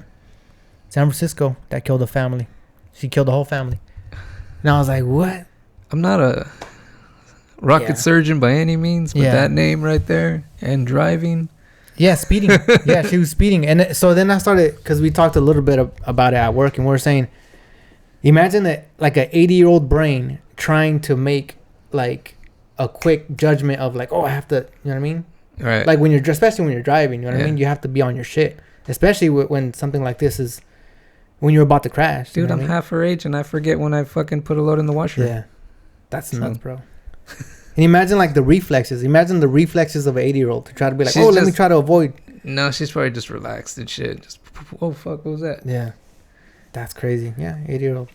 San Francisco. That killed a family. She killed the whole family. And I was like, what? I'm not a rocket Yeah. surgeon by any means, but Yeah. that name right there and driving. Yeah, speeding. Yeah, she was speeding. And so then I started, because we talked a little bit about it at work, and we were saying, imagine that like an 80-year-old brain trying to make like a quick judgment of like, oh, I have to, you know what I mean? Right. Like when you're, especially when you're driving, you know what I Yeah. mean? You have to be on your shit, especially when something like this is, when you're about to crash. Dude, you know I'm what I mean? half her age and I forget when I fucking put a load in the washer. Yeah, that's So- nuts, bro. And imagine like the reflexes. Imagine the reflexes of an 80-year-old to try to be like, She's oh, let me just- try to avoid. No, she's probably just relaxed and shit. Just, oh, fuck, what was that? Yeah, that's crazy. Yeah, 80-year-old.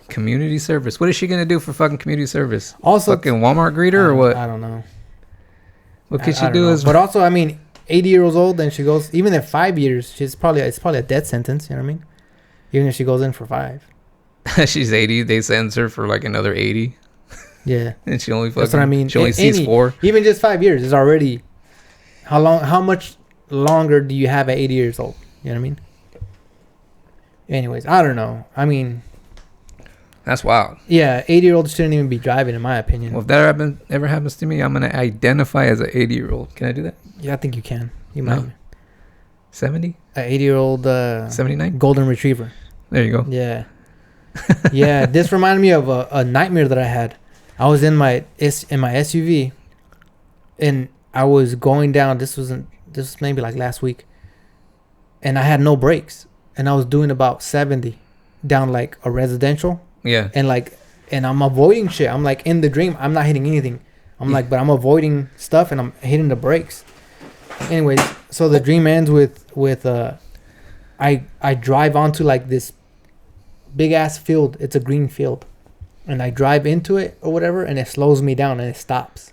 Community service. What is she going to do for fucking community service? Also, Fucking Walmart greeter or what? I don't know. What could I she don't do know. is... But also, I mean, 80 years old, and she goes, even at 5 years, it's probably a death sentence. You know what I mean? Even if she goes in for 5. she's 80, they sentence her for like another 80. Yeah, And she only fucking... that's what I mean. She only sees 4. Even just 5 years is already. How much longer do you have at 80 years old? You know what I mean? Anyways, I don't know. I mean, That's wild. yeah, 80-year-olds shouldn't even be driving, in my opinion. Well, if that ever happens to me, I'm going to identify as an 80-year-old. Can I do that? Yeah, I think you can. You No. might. 70? An 80-year-old 79? golden retriever. There you go. Yeah. Yeah, this reminded me of a nightmare that I had. I was in my SUV, and I was going down. This was maybe like last week, and I had no brakes, and I was doing about 70 down like a residential, Yeah. and I'm avoiding shit. I'm like in the dream. I'm not hitting anything. I'm Yeah. like, but I'm avoiding stuff, and I'm hitting the brakes. Anyways, so the dream ends with I drive onto like this big ass field. It's a green field, and I drive into it or whatever, and it slows me down and it stops.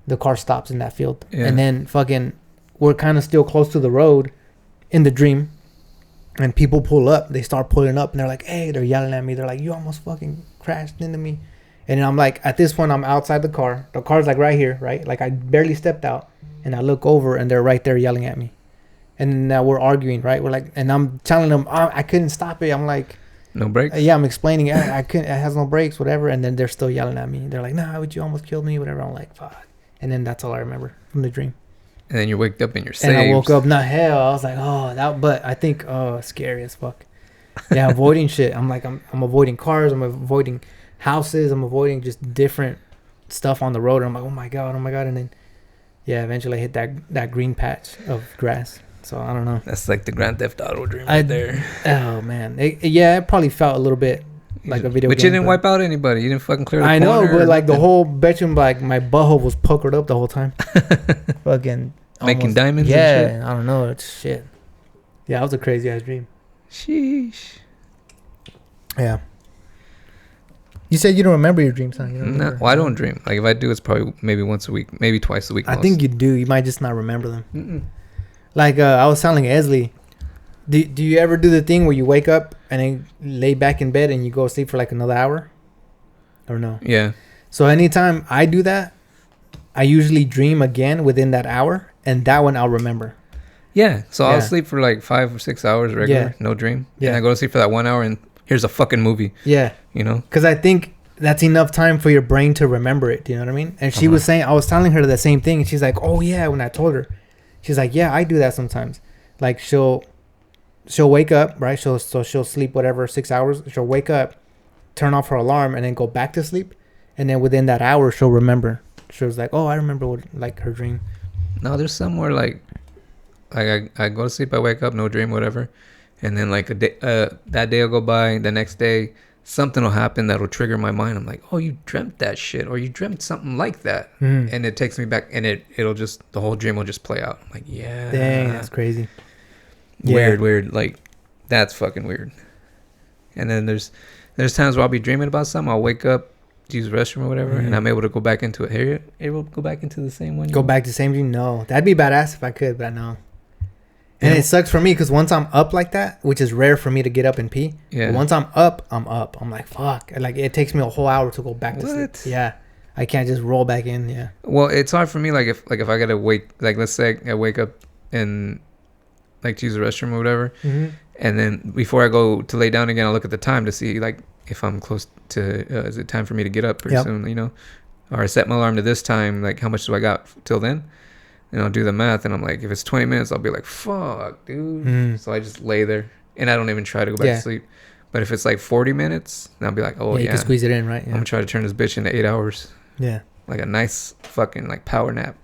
The car stops in that field, Yeah. and then fucking we're kind of still close to the road in the dream, and people pull up. They start pulling up, and they're like, "Hey!" They're yelling at me. They're like, "You almost fucking crashed into me," and I'm like, at this point, I'm outside the car. The car's like right here, right? Like I barely stepped out, and I look over, and they're right there yelling at me. And now we're arguing, right? We're like, and I'm telling them, I couldn't stop it. I'm like, No brakes? yeah, I'm explaining it. I couldn't. It has no brakes, whatever. And then they're still yelling at me. They're like, "Nah, but you almost killed me, whatever." I'm like, "Fuck." And then that's all I remember from the dream. And then you wake up and you're And saved. I woke up, not hell. I was like, oh, that. But I think, scary as fuck. Yeah, avoiding shit. I'm like, I'm avoiding cars. I'm avoiding houses. I'm avoiding just different stuff on the road. And I'm like, oh my god. And then, yeah, eventually I hit that green patch of grass. So I don't know. That's like the Grand Theft Auto dream I- right there. Oh man, it probably felt a little bit like a video But game. you didn't wipe out anybody. You didn't fucking clear the I know, corner but or like the nothing. whole bedroom, like my butthole was puckered up the whole time. Fucking Making almost- diamonds and Yeah, I don't know. It's shit. Yeah, that was a crazy ass dream. Sheesh. Yeah. You said you don't remember your dreams, huh? You don't No, remember? well, I don't dream. Like if I do, it's probably maybe once a week, maybe twice a week. I most. think you do. You might just not remember them. Mm-mm. Like I was telling Esley, do you ever do the thing where you wake up and then lay back in bed and you go to sleep for like another hour? Or no? Yeah. So anytime I do that, I usually dream again within that hour, and that one I'll remember. Yeah. So Yeah. I'll sleep for like 5 or 6 hours regular, Yeah. no dream. Yeah. And I go to sleep for that 1 hour, and here's a fucking movie. Yeah, You know. because I think that's enough time for your brain to remember it. Do you know what I mean? And she was saying, I was telling her the same thing, and she's like, "Oh yeah." When I told her, she's like, "Yeah, I do that sometimes." Like she'll wake up, right? She'll sleep whatever 6 hours. She'll wake up, turn off her alarm, and then go back to sleep. and then within that hour she'll remember. She was like, oh, I remember what like her dream. No, there's somewhere like I go to sleep, I wake up, no dream, whatever, and then like a day, that day will go by. The next day, something will happen that'll trigger my mind. I'm like, oh, you dreamt that shit, or you dreamt something like that, and it takes me back, and it'll just the whole dream will just play out. I'm like, yeah, dang, that's crazy. Weird, like that's fucking weird. And then there's times where I'll be dreaming about something. I'll wake up, use the restroom or whatever, and I'm able to go back into it. Here, able to go back into the same one. Go back to the same dream? No, that'd be badass if I could, but no. And it sucks for me because once I'm up like that, which is rare for me to get up and pee. Yeah. Once I'm up, I'm up. I'm like, fuck. Like it takes me a whole hour to go back to sleep. Yeah. I can't just roll back in. Yeah. Well, it's hard for me. Like if I gotta wake, like let's say I wake up and like to use the restroom or whatever, and then before I go to lay down again, I'll look at the time to see like if I'm close to is it time for me to get up pretty soon, you know, or I set my alarm to this time. Like how much do I got till then? And I'll do the math, and I'm like, if it's 20 minutes, I'll be like, fuck, dude. So I just lay there, and I don't even try to go back to sleep. But if it's like 40 minutes, then I'll be like, oh, you can squeeze it in, right? Yeah. I'm going to try to turn this bitch into 8 hours. Yeah. Like a nice fucking like power nap.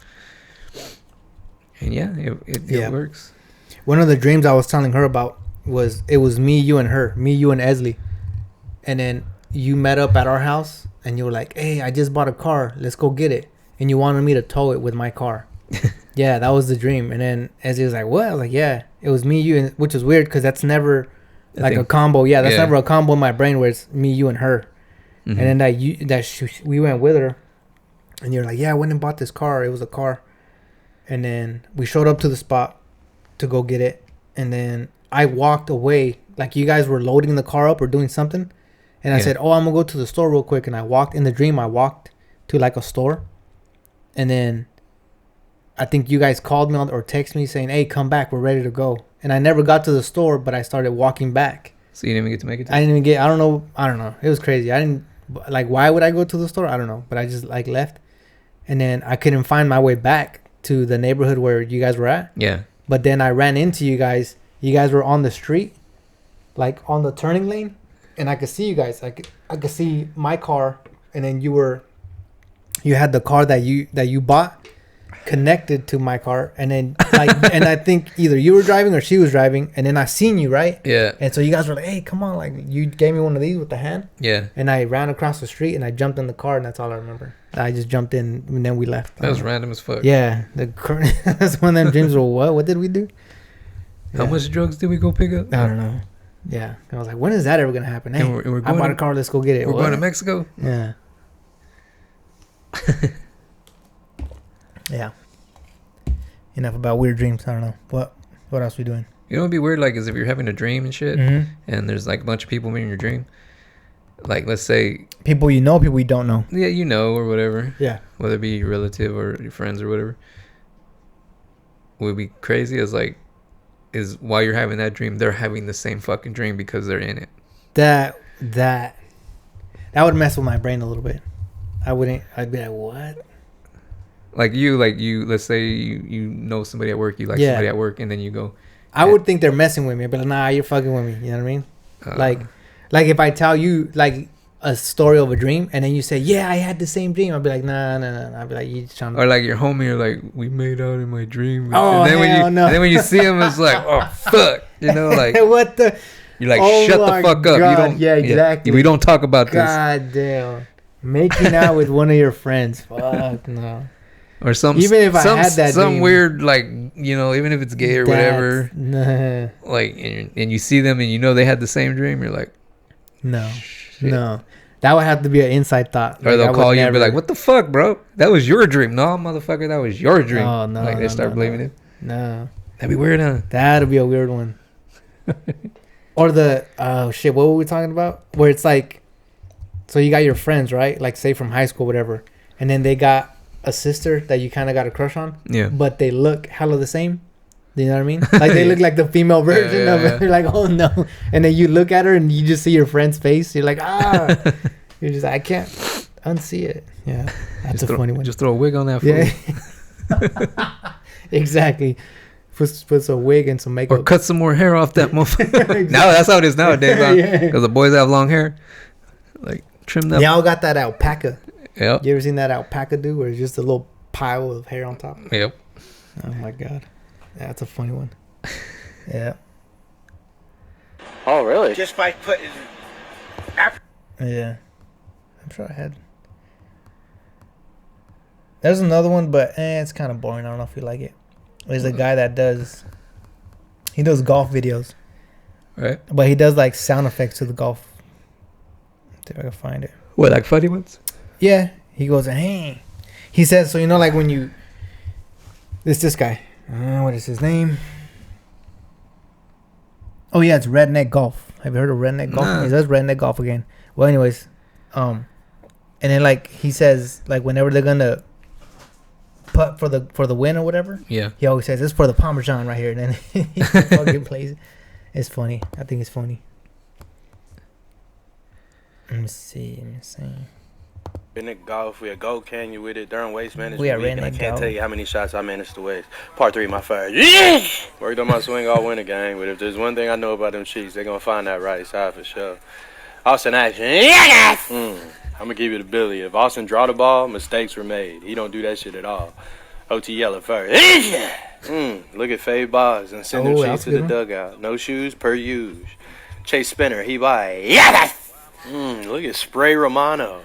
And yeah, it works. One of the dreams I was telling her about was, it was me, you, and her. Me, you, and Esley. And then you met up at our house, and you were like, hey, I just bought a car. Let's go get it. And you wanted me to tow it with my car. Yeah, that was the dream. And then Esley was like, what? I was like, yeah, it was me, you, and which was weird because that's never like a combo. Yeah, that's never a combo in my brain where it's me, you, and her. And then we went with her, and you're like, yeah, I went and bought this car. It was a car. And then we showed up to the spot to go get it. And then I walked away, like you guys were loading the car up or doing something. And I said, oh, I'm going to go to the store real quick. And I walked in the dream. I walked to like a store. And then I think you guys called me or texted me saying, hey, come back. We're ready to go. And I never got to the store, but I started walking back. So you didn't even get to make it? I didn't even get, I don't know. It was crazy. I didn't, like, why would I go to the store? I don't know. But I just, like, left. And then I couldn't find my way back to the neighborhood where you guys were at. Yeah. But then I ran into you guys. You guys were on the street, like, on the turning lane. And I could see you guys. I could see my car. And then you had the car that you bought connected to my car, and then like and I think either you were driving or she was driving, and then I seen you, right? Yeah. And so you guys were like, hey, come on, like you gave me one of these with the hand. Yeah. And I ran across the street and I jumped in the car, and that's all I remember. I just jumped in and then we left. That was random as fuck. Yeah. That's one of them dreams were what did we do? How much drugs did we go pick up? I don't know. Yeah. I was like, when is that ever gonna happen? Hey, we're I bought a car, let's go get it. We're going to Mexico? Yeah. Yeah. Enough about weird dreams. I don't know. What else we doing? You know what'd be weird? Like, is if you're having a dream and shit, and there's like a bunch of people in your dream. Like, let's say people you know, people you don't know. Yeah, you know, or whatever. Yeah. Whether it be your relative or your friends or whatever. Would be crazy as like, is while you're having that dream, they're having the same fucking dream because they're in it. That would mess with my brain a little bit. I'd be like, what? Like you, let's say you know somebody at work, you like somebody at work, and then you go. I would think they're messing with me, but nah, you're fucking with me. You know what I mean? Like if I tell you like a story of a dream, and then you say, yeah, I had the same dream, I'd be like, nah. I'd be like, you just trying to. Or like your homie, you're like, we made out in my dream. Oh, and then no. And then when you see him, it's like, oh fuck, you know, like what the. You're like, shut the fuck up. God. You don't. Yeah, exactly. We don't talk about this. God damn. Making out with one of your friends. Fuck no. Or even if I had that some dream, weird, like, you know, even if it's gay or whatever, nah. like, and you see them and you know they had the same dream, you're like, no, that would have to be an inside thought. Or they'll call you and be like, what the fuck, bro? That was your dream. No, motherfucker, that was your dream. Oh, no, like, they start blaming it. No. That'd be weird, huh? That'd be a weird one. Or what were we talking about? Where it's like, so you got your friends, right? Like, say from high school, whatever. And then they got a sister that you kind of got a crush on. Yeah. But they look hella the same. Do you know what I mean? Like, they look like the female version of it. You're like, oh, no. And then you look at her and you just see your friend's face. You're like, ah. You're just like, I can't unsee it. Yeah. That's a funny one. Just throw a wig on that fool. Yeah. Exactly. Put some wig and some makeup. Or cut some more hair off that motherfucker. Exactly. Now that's how it is nowadays. Because the boys have long hair. Like, trim that. They all got that alpaca. Yep. You ever seen that alpaca dude where it's just a little pile of hair on top? Yep. Oh my god, that's a funny one. Yeah. Oh, really? Just by putting. Yeah. I'm sure I had. There's another one, but it's kind of boring. I don't know if you like it. There's a guy that does golf videos. Right. But he does like sound effects to the golf. See if I can find it. What, like funny ones? Yeah. He goes, hey. He says, so you know, like when you. This guy. What is his name? Oh yeah, it's Redneck Golf. Have you heard of Redneck Golf? Nah. He does Redneck Golf again. Well, anyways, and then like he says, like whenever they're gonna putt for the win or whatever, Yeah. he always says, "This is for the Parmesan right here," and then he fucking plays it. It's funny. I think it's funny. Let me see. Redneck Golf, we had Gold Canyon with it during waste management. We had week, and I Redneck can't Golf. tell you how many shots I managed to waste. Part 3, my fire. Yeah! Worked on my swing all winter, gang. But if there's one thing I know about them Chiefs, they're gonna find that right side for sure. Austin action. I'm gonna give you the Billy. If Austin draw the ball, mistakes were made. He don't do that shit at all. OT yellow first. Look at Fade Boggs and send them Oh, Chiefs that's to a the good dugout. No shoes per use. Chase Spinner, he by. Look at Spray Romano.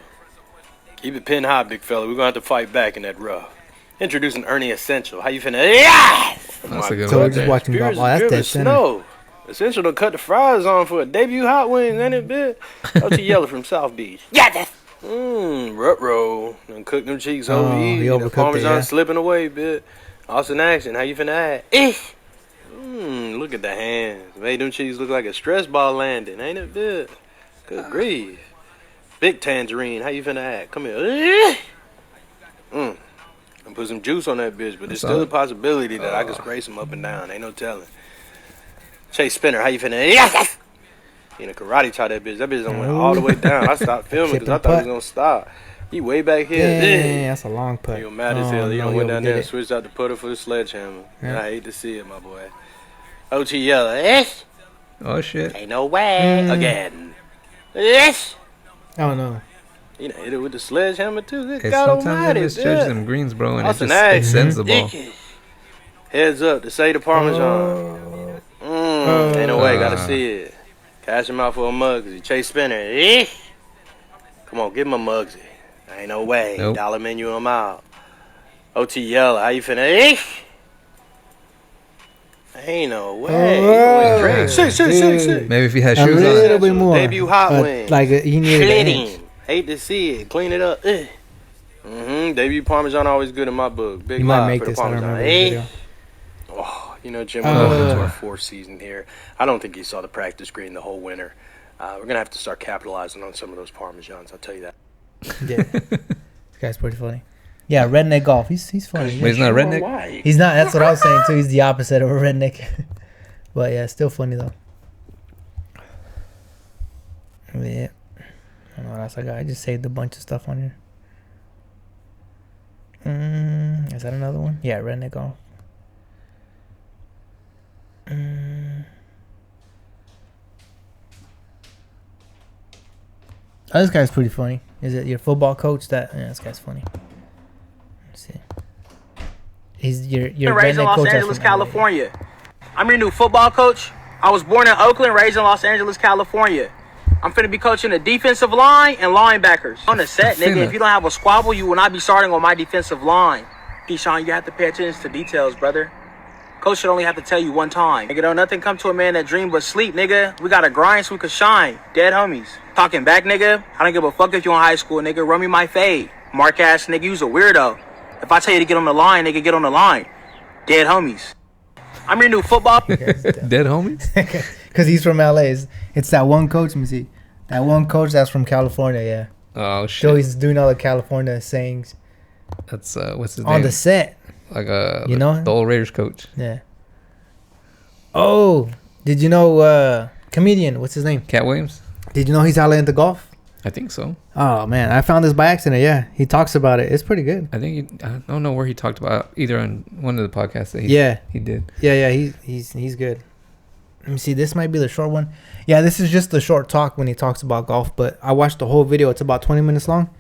Keep it pin high, big fella. We're gonna have to fight back in that rough. Introducing Ernie Essential. How you finna? That's a good So one. we're just watching golf. Spears Oh, that's is good dead as center. snow. Essential to cut the fries on for a debut hot wings, ain't it, bitch? OT Yellow from South Beach. Rut roll. And cook them cheeks over he easy. The overcooked it, Parmesan yeah. slipping away, bitch. Austin action. How you finna act? Look at the hands. Made them cheeks look like a stress ball landing, ain't it, bitch? Good grief. Big Tangerine. How you finna act? Come here. And put some juice on that bitch, but there's still a possibility that I can spray some up and down. Ain't no telling. Chase Spinner, how you finna? You know, karate chop that bitch. That bitch done went all the way down. I stopped filming because I thought he was gonna stop. He way back here. Yeah, that's a long putt. You mad as hell. Oh, You no, done he went down there and overdid it. switched out the putter for the sledgehammer. Yeah. I hate to see it, my boy. OT Yellow. Oh shit. Ain't no way. Again. Yes. Oh no. You know, hit it with the sledgehammer too. Good Hey, God sometimes I almighty. misjudge bitch. them greens, bro, and Austin it Axe. sends the ball. Heads up to say the Parmesan. Ain't no way, gotta see it. Cash him out for a Muggsy. Chase Spinner. Come on, give him a Muggsy. Ain't no way. Nope. Dollar menu him out. OT Yellow, how you finna? Ain't no way. He went Drake. Shit. Maybe if he had A shoes little on. bit more. Debut hot But, wing. like he needed an inch. Clean. Hate to see it. Clean it up. Debut Parmesan always good in my book. Big You might live make for the this. I don't Parmesan. remember the video. Oh, you know, Jim, we're going into our fourth season here. I don't think he saw the practice green the whole winter. We're going to have to start capitalizing on some of those Parmesans, I'll tell you that. Yeah. This guy's pretty funny. Yeah, Redneck Golf. He's funny. But he's not a redneck. He's not. That's what I was saying too. He's the opposite of a redneck. But yeah, still funny though. Yeah. I don't know what else I got. I just saved a bunch of stuff on here. Is that another one? Yeah, Redneck Golf. Oh, this guy's pretty funny. Is it your football coach? Yeah, this guy's funny. Let's see. He's your Raised in redneck Los coach. that's Angeles, from LA. California. I'm your new football coach. I was born in Oakland, raised in Los Angeles, California. I'm finna be coaching the defensive line and linebackers. On the set, nigga, if you don't have a squabble, you will not be starting on my defensive line. Keyshawn, you have to pay attention to details, brother. Coach should only have to tell you one time. Nigga, don't nothing come to a man that dream but sleep, nigga. We gotta grind so we can shine. Dead homies. Talking back, nigga. I don't give a fuck if you in high school, nigga. Run me my fade. Mark ass nigga, you's a weirdo. If I tell you to get on the line, nigga, get on the line. Dead homies. I'm your new football. Dead homies? Because he's from LA. It's that one coach. Let me see. That one coach that's from California, yeah. Oh So shit. he's doing all the California sayings That's what's his on name? the set. Like You know him? the old Raiders coach. Yeah. Oh, did you know comedian? What's his name? Cat Williams? Did you know he's hella into golf? I think so. Oh man, I found this by accident. Yeah, he talks about it. It's pretty good. I don't know where he talked about either on one of the podcasts that he did. Yeah. He's good. Let me see. This might be the short one. Yeah, this is just the short talk when he talks about golf. But I watched the whole video. It's about 20 minutes long.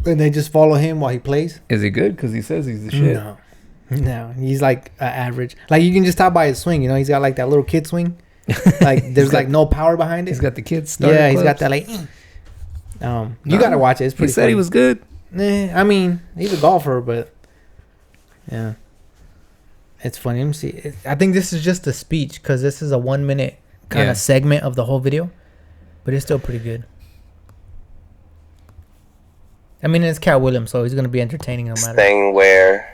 And they just follow him while he plays. Is he good? Because he says he's the shit. No, he's like average. Like you can just tell by his swing. You know, he's got like that little kid swing. Like there's like no power behind it. He's got the kids. Yeah, he's got that like. You gotta watch it. It's pretty. He said funny. he was good. I mean, he's a golfer, but yeah, it's funny. Let me see. I think this is just a speech because this is a 1 minute kind of segment of the whole video, but it's still pretty good. I mean, it's Cat Williams, so he's gonna be entertaining no matter. Thing where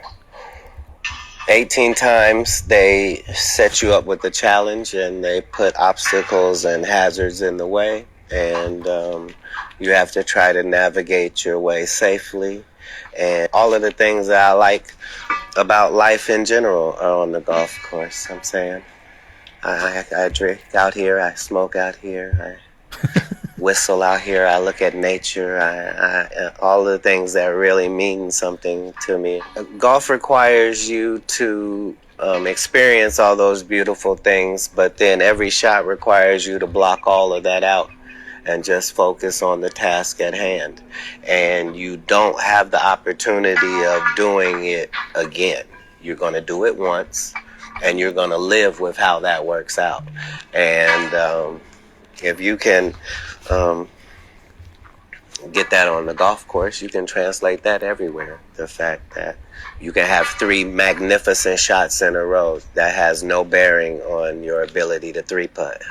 18 times they set you up with the challenge and they put obstacles and hazards in the way, and you have to try to navigate your way safely. And all of the things that I like about life in general are on the golf course. I'm saying I drink out here, I smoke out here, I whistle out here, I look at nature, I all the things that really mean something to me. Golf requires you to experience all those beautiful things, but then every shot requires you to block all of that out and just focus on the task at hand. And you don't have the opportunity of doing it again. You're going to do it once, and you're going to live with how that works out. And if you can get that on the golf course, you can translate that everywhere. The fact that you can have 3 magnificent shots in a row that has no bearing on your ability to 3-putt.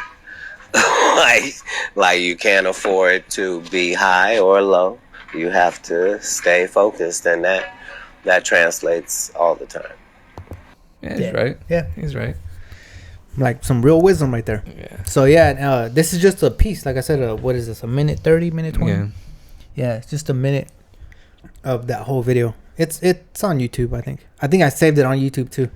like you can't afford to be high or low. You have to stay focused, and that translates all the time. Yeah, he's right. Yeah, he's right. Like some real wisdom right there. Yeah. So yeah, this is just a piece. Like I said, what is this? A minute 30, minute 20? Yeah. Yeah, it's just a minute of that whole video. It's on YouTube, I think. I think I saved it on YouTube too,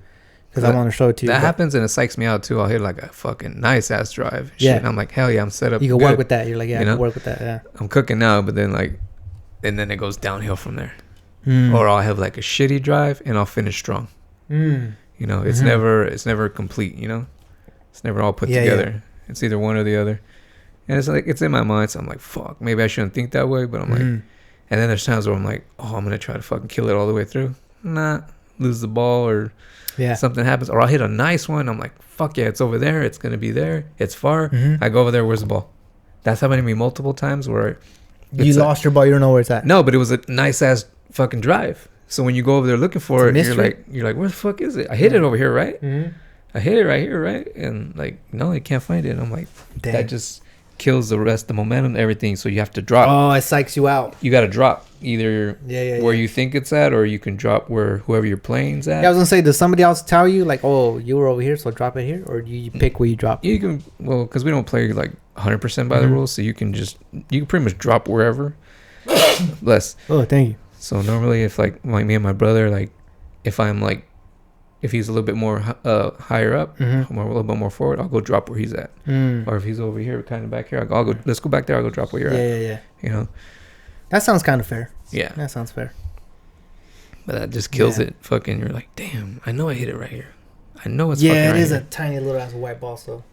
because I want to show it to you. That happens and it psychs me out too. I'll hit like a fucking nice ass drive. Yeah. And I'm like, hell yeah, I'm set up. You can good. work with that. You're like, yeah, You I know? can work with that. Yeah. I'm cooking now, but then and then it goes downhill from there. Mm. Or I'll have like a shitty drive and I'll finish strong. Mm. You know, it's never complete. You know, it's never all put together. Yeah. It's either one or the other. And it's like, it's in my mind. So I'm like, fuck, maybe I shouldn't think that way. But I'm like, and then there's times where I'm like, oh, I'm going to try to fucking kill it all the way through. Nah, lose the ball or something happens. Or I'll hit a nice one. I'm like, fuck yeah, it's over there. It's going to be there. It's far. I go over there. Where's the ball? That's happened to me multiple times where you lost your ball. You don't know where it's at. No, but it was a nice ass fucking drive. So when you go over there looking for it, you're like, where the fuck is it? I hit it over here, right? I hit it right here, right? And like, no, I can't find it. And I'm like, that just kills the rest, the momentum, everything. So you have to drop. Oh, it psychs you out. You got to drop either where you think it's at, or you can drop where whoever you're playing's at. Yeah, I was gonna say, does somebody else tell you like, oh, you were over here, so drop it here, or do you pick where you drop? You can, well, because we don't play like 100% by the rules, so you can pretty much drop wherever. Less. Oh, thank you. So normally, if like me and my brother, like if he's a little bit more higher up, or a little bit more forward, I'll go drop where he's at. Or if he's over here, kind of back here, I'll go. Let's go back there. I'll go drop where you're at. Yeah. You know, that sounds kind of fair. Yeah, that sounds fair. But that just kills it. Fucking, you're like, damn, I know I hit it right here. I know it's. Yeah, fucking it is right a tiny little ass white ball. So,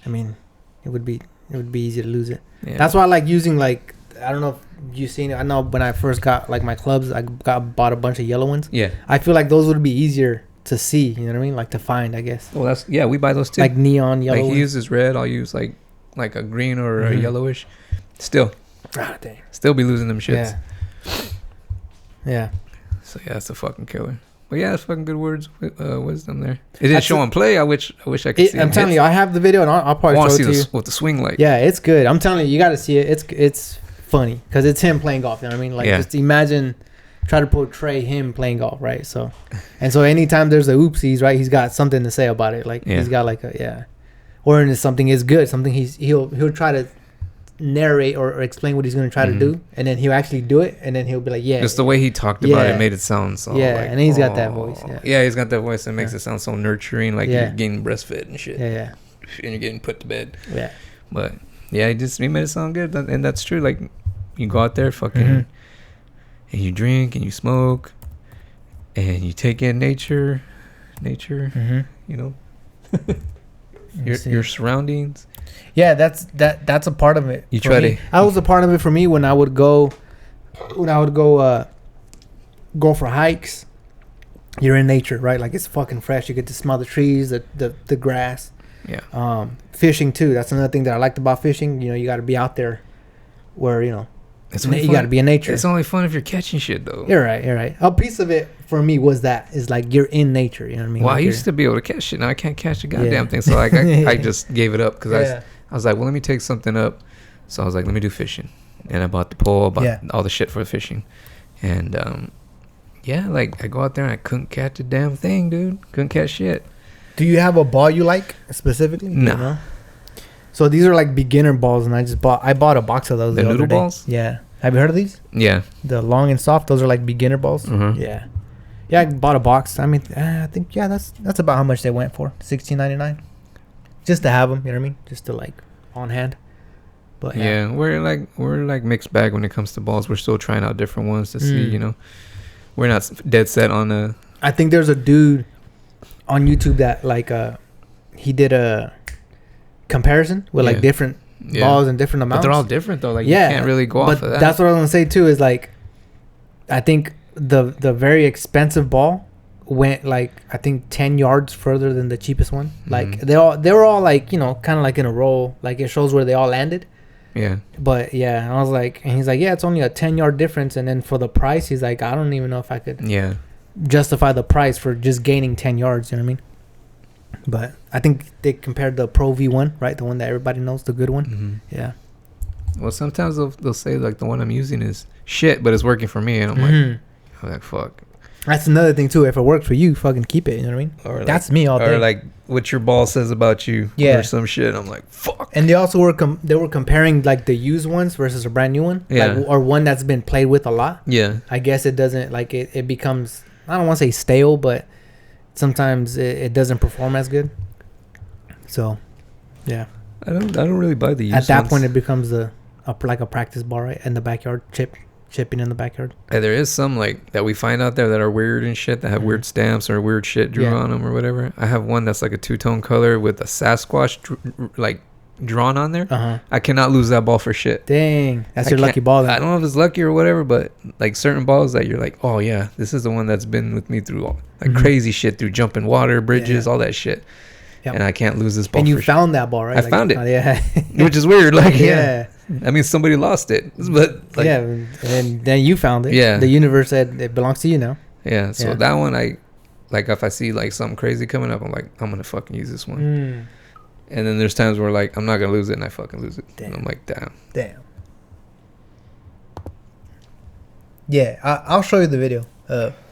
I mean, it would be easy to lose it. Yeah. That's why I like using like, I don't know if you've seen it. I know when I first got like my clubs, I bought a bunch of yellow ones. Yeah. I feel like those would be easier to see. You know what I mean? Like to find, I guess. Well, we buy those too. Like neon yellow. Like he uses red. I'll use like a green or a yellowish. Still. Ah, dang. Still be losing them shits. Yeah. So yeah, that's a fucking killer. But yeah, that's fucking good wisdom there. It didn't show on play. I wish I could see it. I'm telling you, I have the video and I'll probably show it to you. What the swing like. Yeah, it's good. I'm telling you, you got to see it. It's funny because it's him playing golf. You know what I mean? Like just imagine, try to portray him playing golf, right? So, and so anytime there's a oopsies, right, he's got something to say about it. Like he's got like or if something is good, something he'll try to narrate or explain what he's going to try to do, and then he'll actually do it, and then he'll be like, just the way he talked about it made it sound so like, and then he's got that voice. Yeah, he's got that voice that makes it sound so nurturing, like you're getting breastfed and shit. Yeah. And you're getting put to bed. Yeah. But yeah, he made it sound good, and that's true. Like you go out there, fucking, and you drink and you smoke, and you take in nature, you know, your surroundings. Yeah, that's a part of it. You try to. That was a part of it for me when I would go when I would go for hikes, you're in nature, right? Like it's fucking fresh. You get to smell the trees, the grass. Yeah. Fishing too. That's another thing that I liked about fishing. You know, you got to be out there where, you know, It's you got to be in nature. It's only fun if you're catching shit though. You're right. A piece of it for me was that is like you're in nature. You know what I mean? Well, like I used to be able to catch shit. Now I can't catch a goddamn thing. So like I just gave it up because I was like, well, let me take something up. So I was like, let me do fishing, and I bought the pole, bought all the shit for fishing, and like I go out there and I couldn't catch a damn thing, dude. Couldn't catch shit. Do you have a ball you like specifically? No. You know? So these are like beginner balls, and I bought a box of those. The noodle balls? Yeah. Have you heard of these? Yeah. The long and soft. Those are like beginner balls. Mm-hmm. Yeah. Yeah, I bought a box. I mean, I think that's about how much they went for. $16.99. Just to have them, you know what I mean? Just to like on hand. But yeah, we're like mixed bag when it comes to balls. We're still trying out different ones to see. You know, we're not dead set on a. I think there's a dude on YouTube that like he did a comparison with like different balls and different amounts. But they're all different though. Like you can't really go off of that. That's what I was gonna say too. Is like, I think the very expensive ball went like I think 10 yards further than the cheapest one. Like they were all like, you know, kind of like in a row. Like it shows where they all landed. Yeah. But yeah, I was like, and he's like, yeah, it's only a 10-yard difference, and then for the price, he's like, I don't even know if I could justify the price for just gaining 10 yards. You know what I mean? But I think they compared the Pro V1, right? The one that everybody knows, the good one. Mm-hmm. Yeah. Well, sometimes they'll say like the one I'm using is shit, but it's working for me, and I'm like, fuck. That's another thing too. If it works for you, fucking keep it. You know what I mean? Or that's me all day. Or like what your ball says about you, or some shit. I'm like, fuck. And they also were they were comparing like the used ones versus a brand new one, like, or one that's been played with a lot. Yeah. I guess it doesn't like it becomes, I don't want to say stale, but sometimes it doesn't perform as good. So, yeah. I don't really buy the used At that ones. point, it becomes like a practice ball, right, in the backyard, chipping in the backyard. And there is some like that we find out there that are weird and shit, that have weird stamps or weird shit drawn on them or whatever. I have one that's like a two-tone color with a Sasquatch like drawn on there. I cannot lose that ball for shit. Dang, that's your lucky ball then. I don't know if it's lucky or whatever, but like certain balls that you're like, oh yeah, this is the one that's been with me through all like crazy shit, through jumping water, bridges, all that shit. Yep. And I can't lose this ball. And you found that ball, right? I found it. Yeah. Which is weird. Like, I mean, somebody lost it, but like, and then you found it. Yeah. The universe said it belongs to you now. Yeah. So that one, like if I see like something crazy coming up, I'm like, I'm gonna fucking use this one. And then there's times where like I'm not gonna lose it, and I fucking lose it. And I'm like, damn. Yeah, I'll show you the video.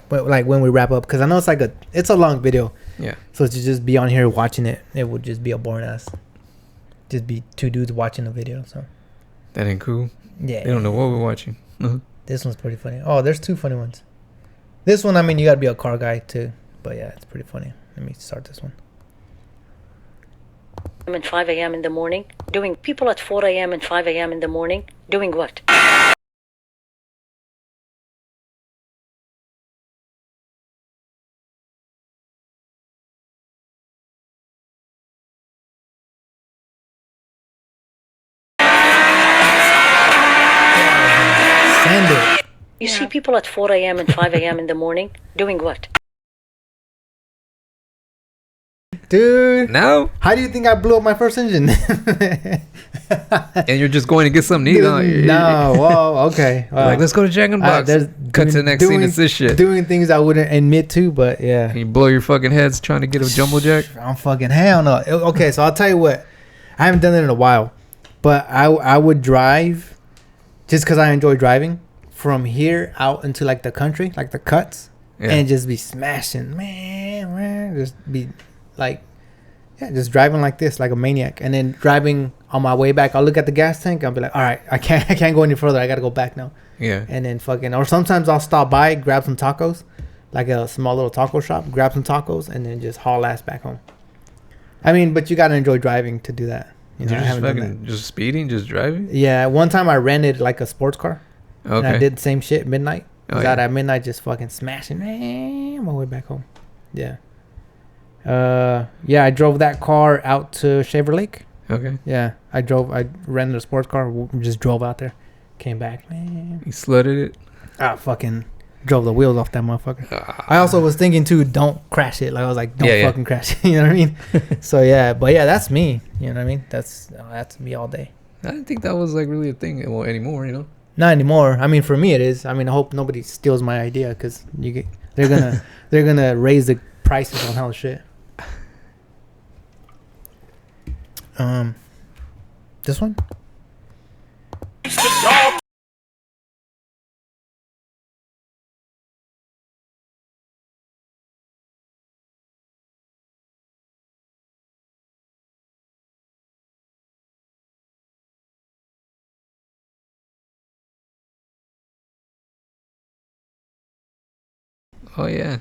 But like when we wrap up, because I know it's a long video. Yeah. So to just be on here watching it, it would just be a boring ass. Just be two dudes watching a video. So that ain't cool. Yeah. They don't know what we're watching. This one's pretty funny. Oh, there's two funny ones. This one, I mean, you gotta be a car guy too. But yeah, it's pretty funny. Let me start this one. And 5 a.m. in the morning, doing people at 4 a.m. and 5 a.m. in the morning, doing what? You see people at 4 a.m. and 5 a.m. in the morning, doing what? Dude, now how do you think I blew up my first engine? And you're just going to get something neat. No, whoa, okay. Like, let's go to Jack in the Box. Cut to the next scene. It's this shit. Doing things I wouldn't admit to, but yeah. You blow your fucking heads trying to get a jumbo jack. I'm fucking hell no. Okay, so I'll tell you what. I haven't done it in a while, but I would drive just because I enjoy driving from here out into like the country, like the cuts, and just be smashing, man, just be like, just driving like this, like a maniac. And then driving on my way back, I'll look at the gas tank. I'll be like, all right, I can't go any further. I got to go back now. Yeah. And then fucking, or sometimes I'll stop by, grab some tacos, like a small little taco shop, grab some tacos, and then just haul ass back home. I mean, but you got to enjoy driving to do that. You know, you're just fucking just speeding, just driving? Yeah. One time I rented like a sports car. Okay. And I did the same shit midnight. I was yeah. out at midnight just fucking smashing, man, my way back home. Yeah. Yeah, I drove that car out to Shaver Lake. Okay. Yeah, I rented a sports car, just drove out there. Came back, man. You slutted it. I fucking drove the wheels off that motherfucker. I also was thinking too, don't crash it. Like I was like, don't fucking crash it. You know what I mean? So yeah, but yeah, that's me. You know what I mean? That's me all day. I didn't think that was like really a thing anymore. You know. Not anymore. I mean, for me it is. I mean, I hope nobody steals my idea because they're gonna raise the prices on hell shit. This one. Oh yeah.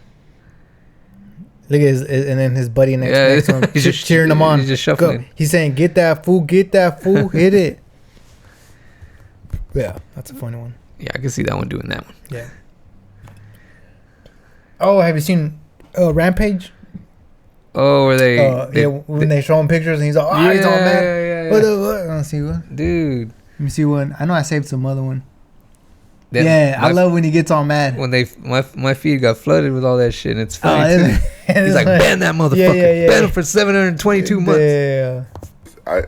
Look at his, and then his buddy next to him, he's just cheering him on. He's just shuffling. Go. He's saying, "Get that fool, hit it." Yeah, that's a funny one. Yeah, I can see that one doing that one. Yeah. Oh, have you seen Rampage? Oh, where they when they show him pictures and he's all, he's all mad. Yeah. What? Let's see one. Dude. Let me see one. I know I saved some other one. I love when he gets all mad. When my feed got flooded with all that shit, and it's funny too. He's like, ban that motherfucker. Yeah. Ban him for 722 months. Yeah.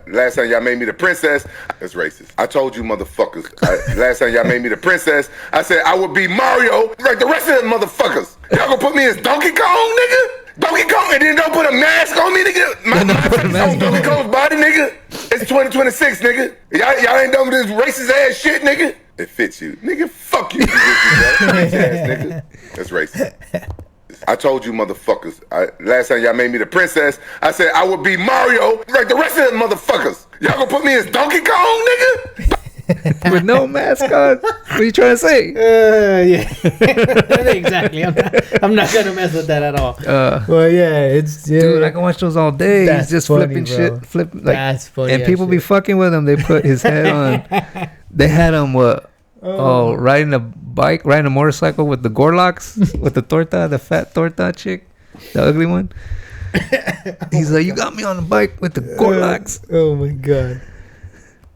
Last time y'all made me the princess, that's racist. I told you motherfuckers. Last time y'all made me the princess, I said I would be Mario like the rest of them motherfuckers. Y'all gonna put me as Donkey Kong, nigga? Donkey Kong, and then don't put a mask on me, nigga? My face on Donkey Kong's body, nigga? It's 2026, nigga. Y'all ain't done with this racist ass shit, nigga? It fits you. Nigga, fuck you. Nigga. That's racist. I told you motherfuckers. Last time y'all made me the princess, I said I would be Mario like the rest of them motherfuckers. Y'all gonna put me as Donkey Kong, nigga? With no mask on? What are you trying to say? Yeah. Exactly. I'm not gonna mess with that at all. Well, yeah, dude, I can watch those all day. He's just funny, flipping bro. shit, That's funny. and people be fucking with him. They put his head on. They had him riding a motorcycle with the Gorlocks, with the fat torta chick, the ugly one. He's like, you got me on the bike with the Gorlocks. Oh my god.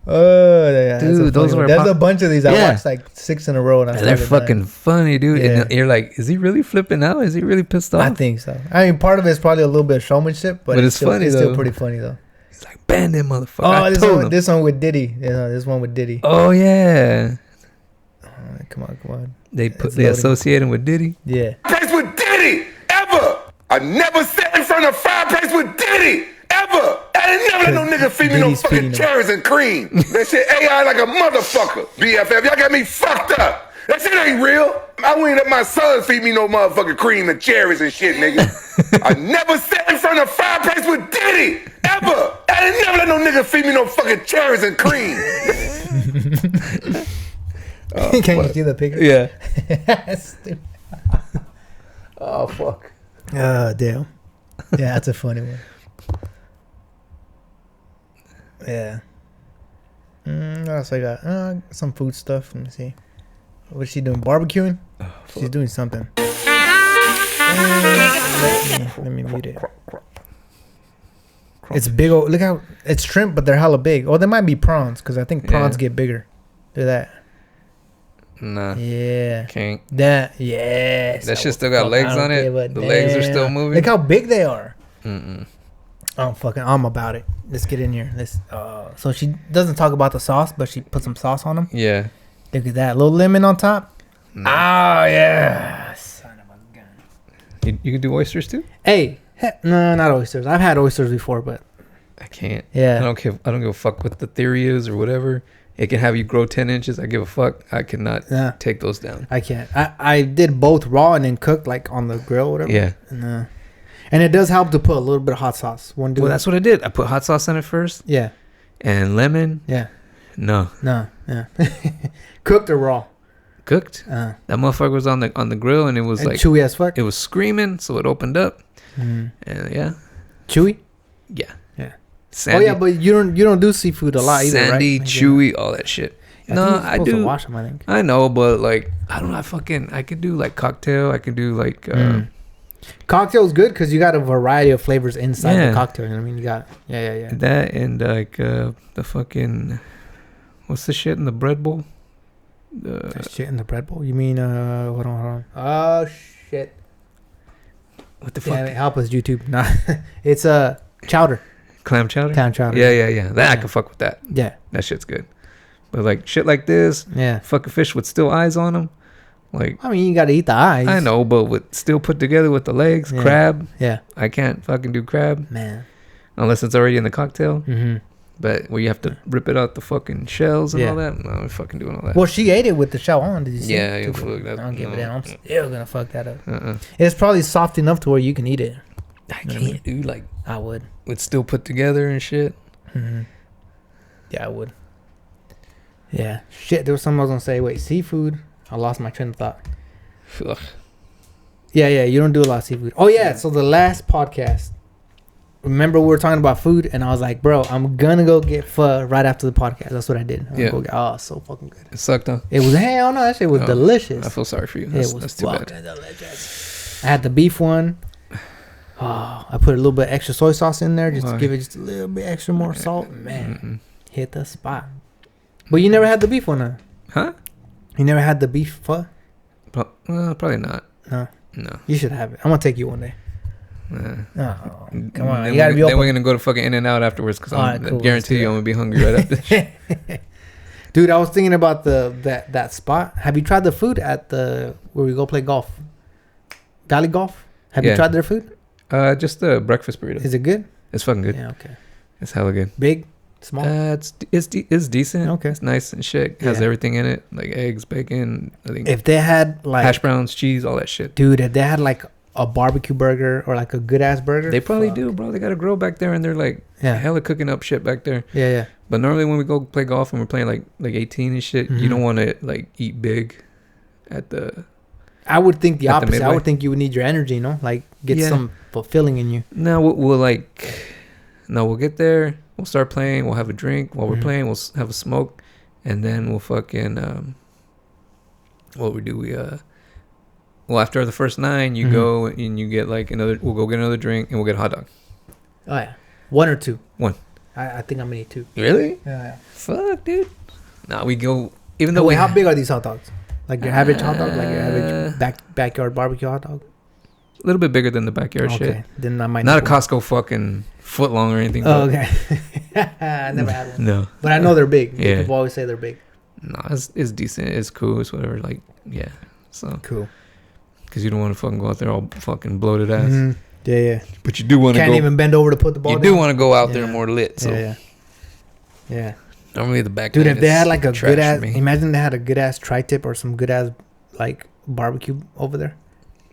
Oh, yeah, dude, those were there's a bunch of these. I watched like 6 in a row, and they're fucking funny, dude. Yeah. And you're like, is he really flipping out? Is he really pissed off? I think so. I mean, part of it's probably a little bit of showmanship, but it's funny. It's still pretty funny though. He's like, ban that motherfucker. Oh, this one with Diddy. Yeah, this one with Diddy. Oh yeah. Come on. They associate him with Diddy. Yeah. Place with Diddy ever. I never sat in front of a fireplace with Diddy ever. I ain't never let no nigga feed me no fucking cherries and cream. That shit AI like a motherfucker. BFF, y'all got me fucked up. That shit ain't real. I wouldn't let my son feed me no motherfucking cream and cherries and shit, nigga. I never sat in front of a fireplace with Diddy ever. I ain't never let no nigga feed me no fucking cherries and cream. Can you see the picture? Yeah. Oh fuck. Oh damn. Yeah, that's a funny one. Yeah. What else I got? Some food stuff. Let me see. What's she doing? Barbecuing? She's doing something. Let me mute it. It's big old. Look how it's shrimp, but they're hella big. Oh, they might be prawns because I think prawns get bigger. Look at that. Nah. Yeah. Can't. That. Yes. That shit still got legs on it. The legs are still moving. Look how big they are. Mm-mm. I'm about it. Let's get in here. So she doesn't talk about the sauce, but she put some sauce on them. Yeah. Look at that. A little lemon on top. No. Oh, yeah. Son of a gun. You can do oysters too? Hey. No, not oysters. I've had oysters before, but I can't. Yeah. I don't give a fuck what the theory is or whatever. It can have you grow 10 inches. I give a fuck. I cannot take those down. I can't. I did both raw and then cooked like on the grill or whatever. Yeah. And it does help to put a little bit of hot sauce. Well, that's what I did. I put hot sauce on it first. Yeah. And lemon. Yeah. No. Yeah. Cooked or raw? Cooked. That motherfucker was on the grill and it was like chewy as fuck. It was screaming, so it opened up. And yeah. Chewy? Yeah. Yeah. Sandy, yeah, but you don't do seafood a lot either, sandy, right? chewy, all that shit. No, I do. To wash them, I think. I know, but like I don't know. I could do like cocktail. I could do like. Cocktail's good because you got a variety of flavors inside the cocktail. You know what I mean? You got that and like the fucking what's the shit in the bread bowl? That shit in the bread bowl? You mean, hold on. Oh, shit. What the Damn fuck? it, help us, YouTube. Nah, it's chowder. Clam chowder? Clam chowder. Yeah. That I can fuck with that. Yeah. That shit's good. But like shit like this, Yeah. fucking fish with still eyes on them. Like, I mean, you gotta eat the eyes. I know, but with still put together with the legs, Yeah. crab. Yeah. I can't fucking do crab Man. unless it's already in the cocktail. Mm-hmm. But where you have to rip it out the fucking shells and Yeah. all that. No, I'm fucking doing all that. Well, she ate it with the shell on. Did you see? Yeah, it? you Took fuck it. that- I don't give no. a damn. I'm still gonna fuck that up. Uh-uh. It's probably soft enough to where you can eat it. I You know what I mean? can't, dude. Like, I would. it's still put together and shit. Mm-hmm. Yeah, I would. Yeah. Shit, there was something I was gonna say. Wait, seafood. I lost my train of thought. Ugh. Yeah, you don't do a lot of seafood. Oh yeah, so the last podcast. Remember we were talking about food, and I was like, bro, I'm gonna go get pho right after the podcast. That's what I did. Oh, so fucking good. It sucked, huh? It was hell no, that shit was Oh, delicious. I feel sorry for you. It That's, was that's too bad. fucking delicious. I had the beef one. Oh, I put a little bit extra soy sauce in there just Why? to give it just a little bit extra more salt. Man, hit the spot. But you never had the beef one, Huh? You never had the beef pho? Probably not. No. No. You should have it. I'm gonna take you one day. Oh, come on, Then you gotta be open. Then we're gonna go to fucking In-N-Out afterwards because I Alright, cool, guarantee let's do you I'm gonna be hungry right after. Dude, I was thinking about that spot. Have you tried the food at the where we go play golf? Valley Golf. Have you Yeah. tried their food? Just the breakfast burrito. Is it good? It's fucking good. Yeah. Okay. It's hella good. Big, small. It's decent. Okay. It's nice and shit. It has Yeah. everything in it, like eggs, bacon. I think If they had like hash browns, cheese, all that shit. dude, if they had like a barbecue burger or like a good ass burger, They probably fuck. do, bro. They got a grill back there, and they're like Yeah. hella cooking up shit back there. Yeah. But normally when we go play golf and we're playing like 18 and shit, you Mhm. don't want to like eat big at the. I would think the At the opposite. I Midway? would think you would need your energy, you know, like get Yeah. some fulfilling in you. No, we'll get there. We'll start playing. We'll have a drink while we're Mhm. playing. We'll have a smoke, and then we'll fucking what we do well after the first 9 you Mhm. go and you get like another. We'll go get another drink and we'll get a hot dog. Oh yeah, one or two. One. I think I'm gonna eat two. Really? Yeah. Fuck, dude. Nah, we go. Even though Wait, we how big are these hot dogs? Like your average hot dog, like your average Uh, backyard barbecue hot dog. a little bit bigger than the backyard shit. Okay, then I might Not a need Costco fucking foot long or anything. one. Oh, but- okay. I never had one, No. but I know they're big. Yeah. People always say they're big. No, it's decent. It's cool. It's whatever. Like, yeah. So, Cool. because you don't want to fucking go out there all fucking bloated ass. Mhm. Yeah. But you do want to Can't go. even bend over to put the ball You down. do want to go out there Yeah. more lit. So Yeah. normally the back. Dude, end if they is had like a trash good for ass, me. imagine they had a good ass tri-tip or some good ass like barbecue over there.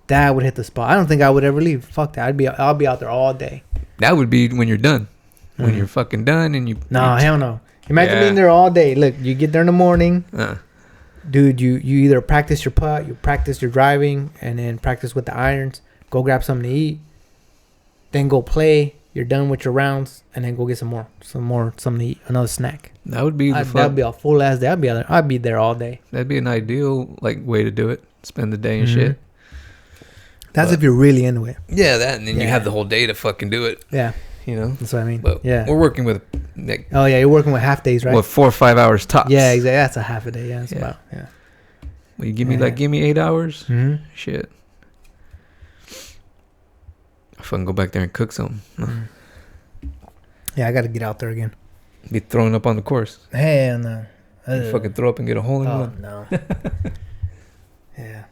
That would hit the spot. I don't think I would ever leave. Fuck that. I'll be out there all day. That would be when you're done. When Mhm. you're fucking done and you. No, you- hell no. Imagine Yeah. being there all day. Look, you get there in the morning, Uh, dude. You either practice your putt, you practice your driving, and then practice with the irons. Go grab something to eat, then go play. You're done with your rounds, and then go get something to eat, another snack. that would be the That'd fun. be a full ass day. I'd be there all day. That'd be an ideal like way to do it. Spend the day and Mhm. shit. That's But- if you're really into it. Yeah, that and then you Yeah. have the whole day to fucking do it. Yeah, You know. that's what I mean. But Yeah. we're working with like Oh yeah, you're working with half days, right? what 4 or 5 hours tops. Yeah, exactly. That's a half a day. Yeah, it's Yeah. about yeah. Well, you give me Yeah. give me 8 hours. Mm-hmm. Shit. I fucking go back there and cook something. Yeah, I got to get out there again. Be throwing up on the course. Hell no. Fucking throw up and get a hole in Oh one. no. Yeah,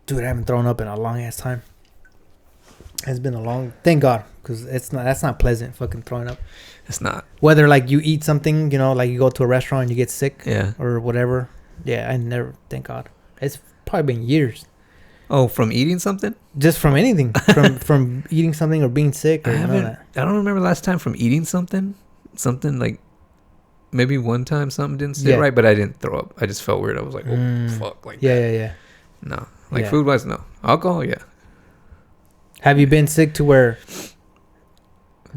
dude, I haven't thrown up in a long ass time. It's been a long. Thank God, because that's not pleasant. Fucking throwing up. It's not. Whether like you eat something, you know, like you go to a restaurant and you get sick Yeah. or whatever. Yeah, I never. Thank God. It's probably been years. Oh, from eating something? Just from anything, from eating something or being sick or I none of haven't. that. I don't remember last time from eating something. Something like maybe one time something didn't sit Yeah. right, but I didn't throw up. I just felt weird. I was like, oh Mm. fuck, like Yeah, that. yeah. No, like Yeah. food wise, no. Alcohol, yeah. Have you been sick to where?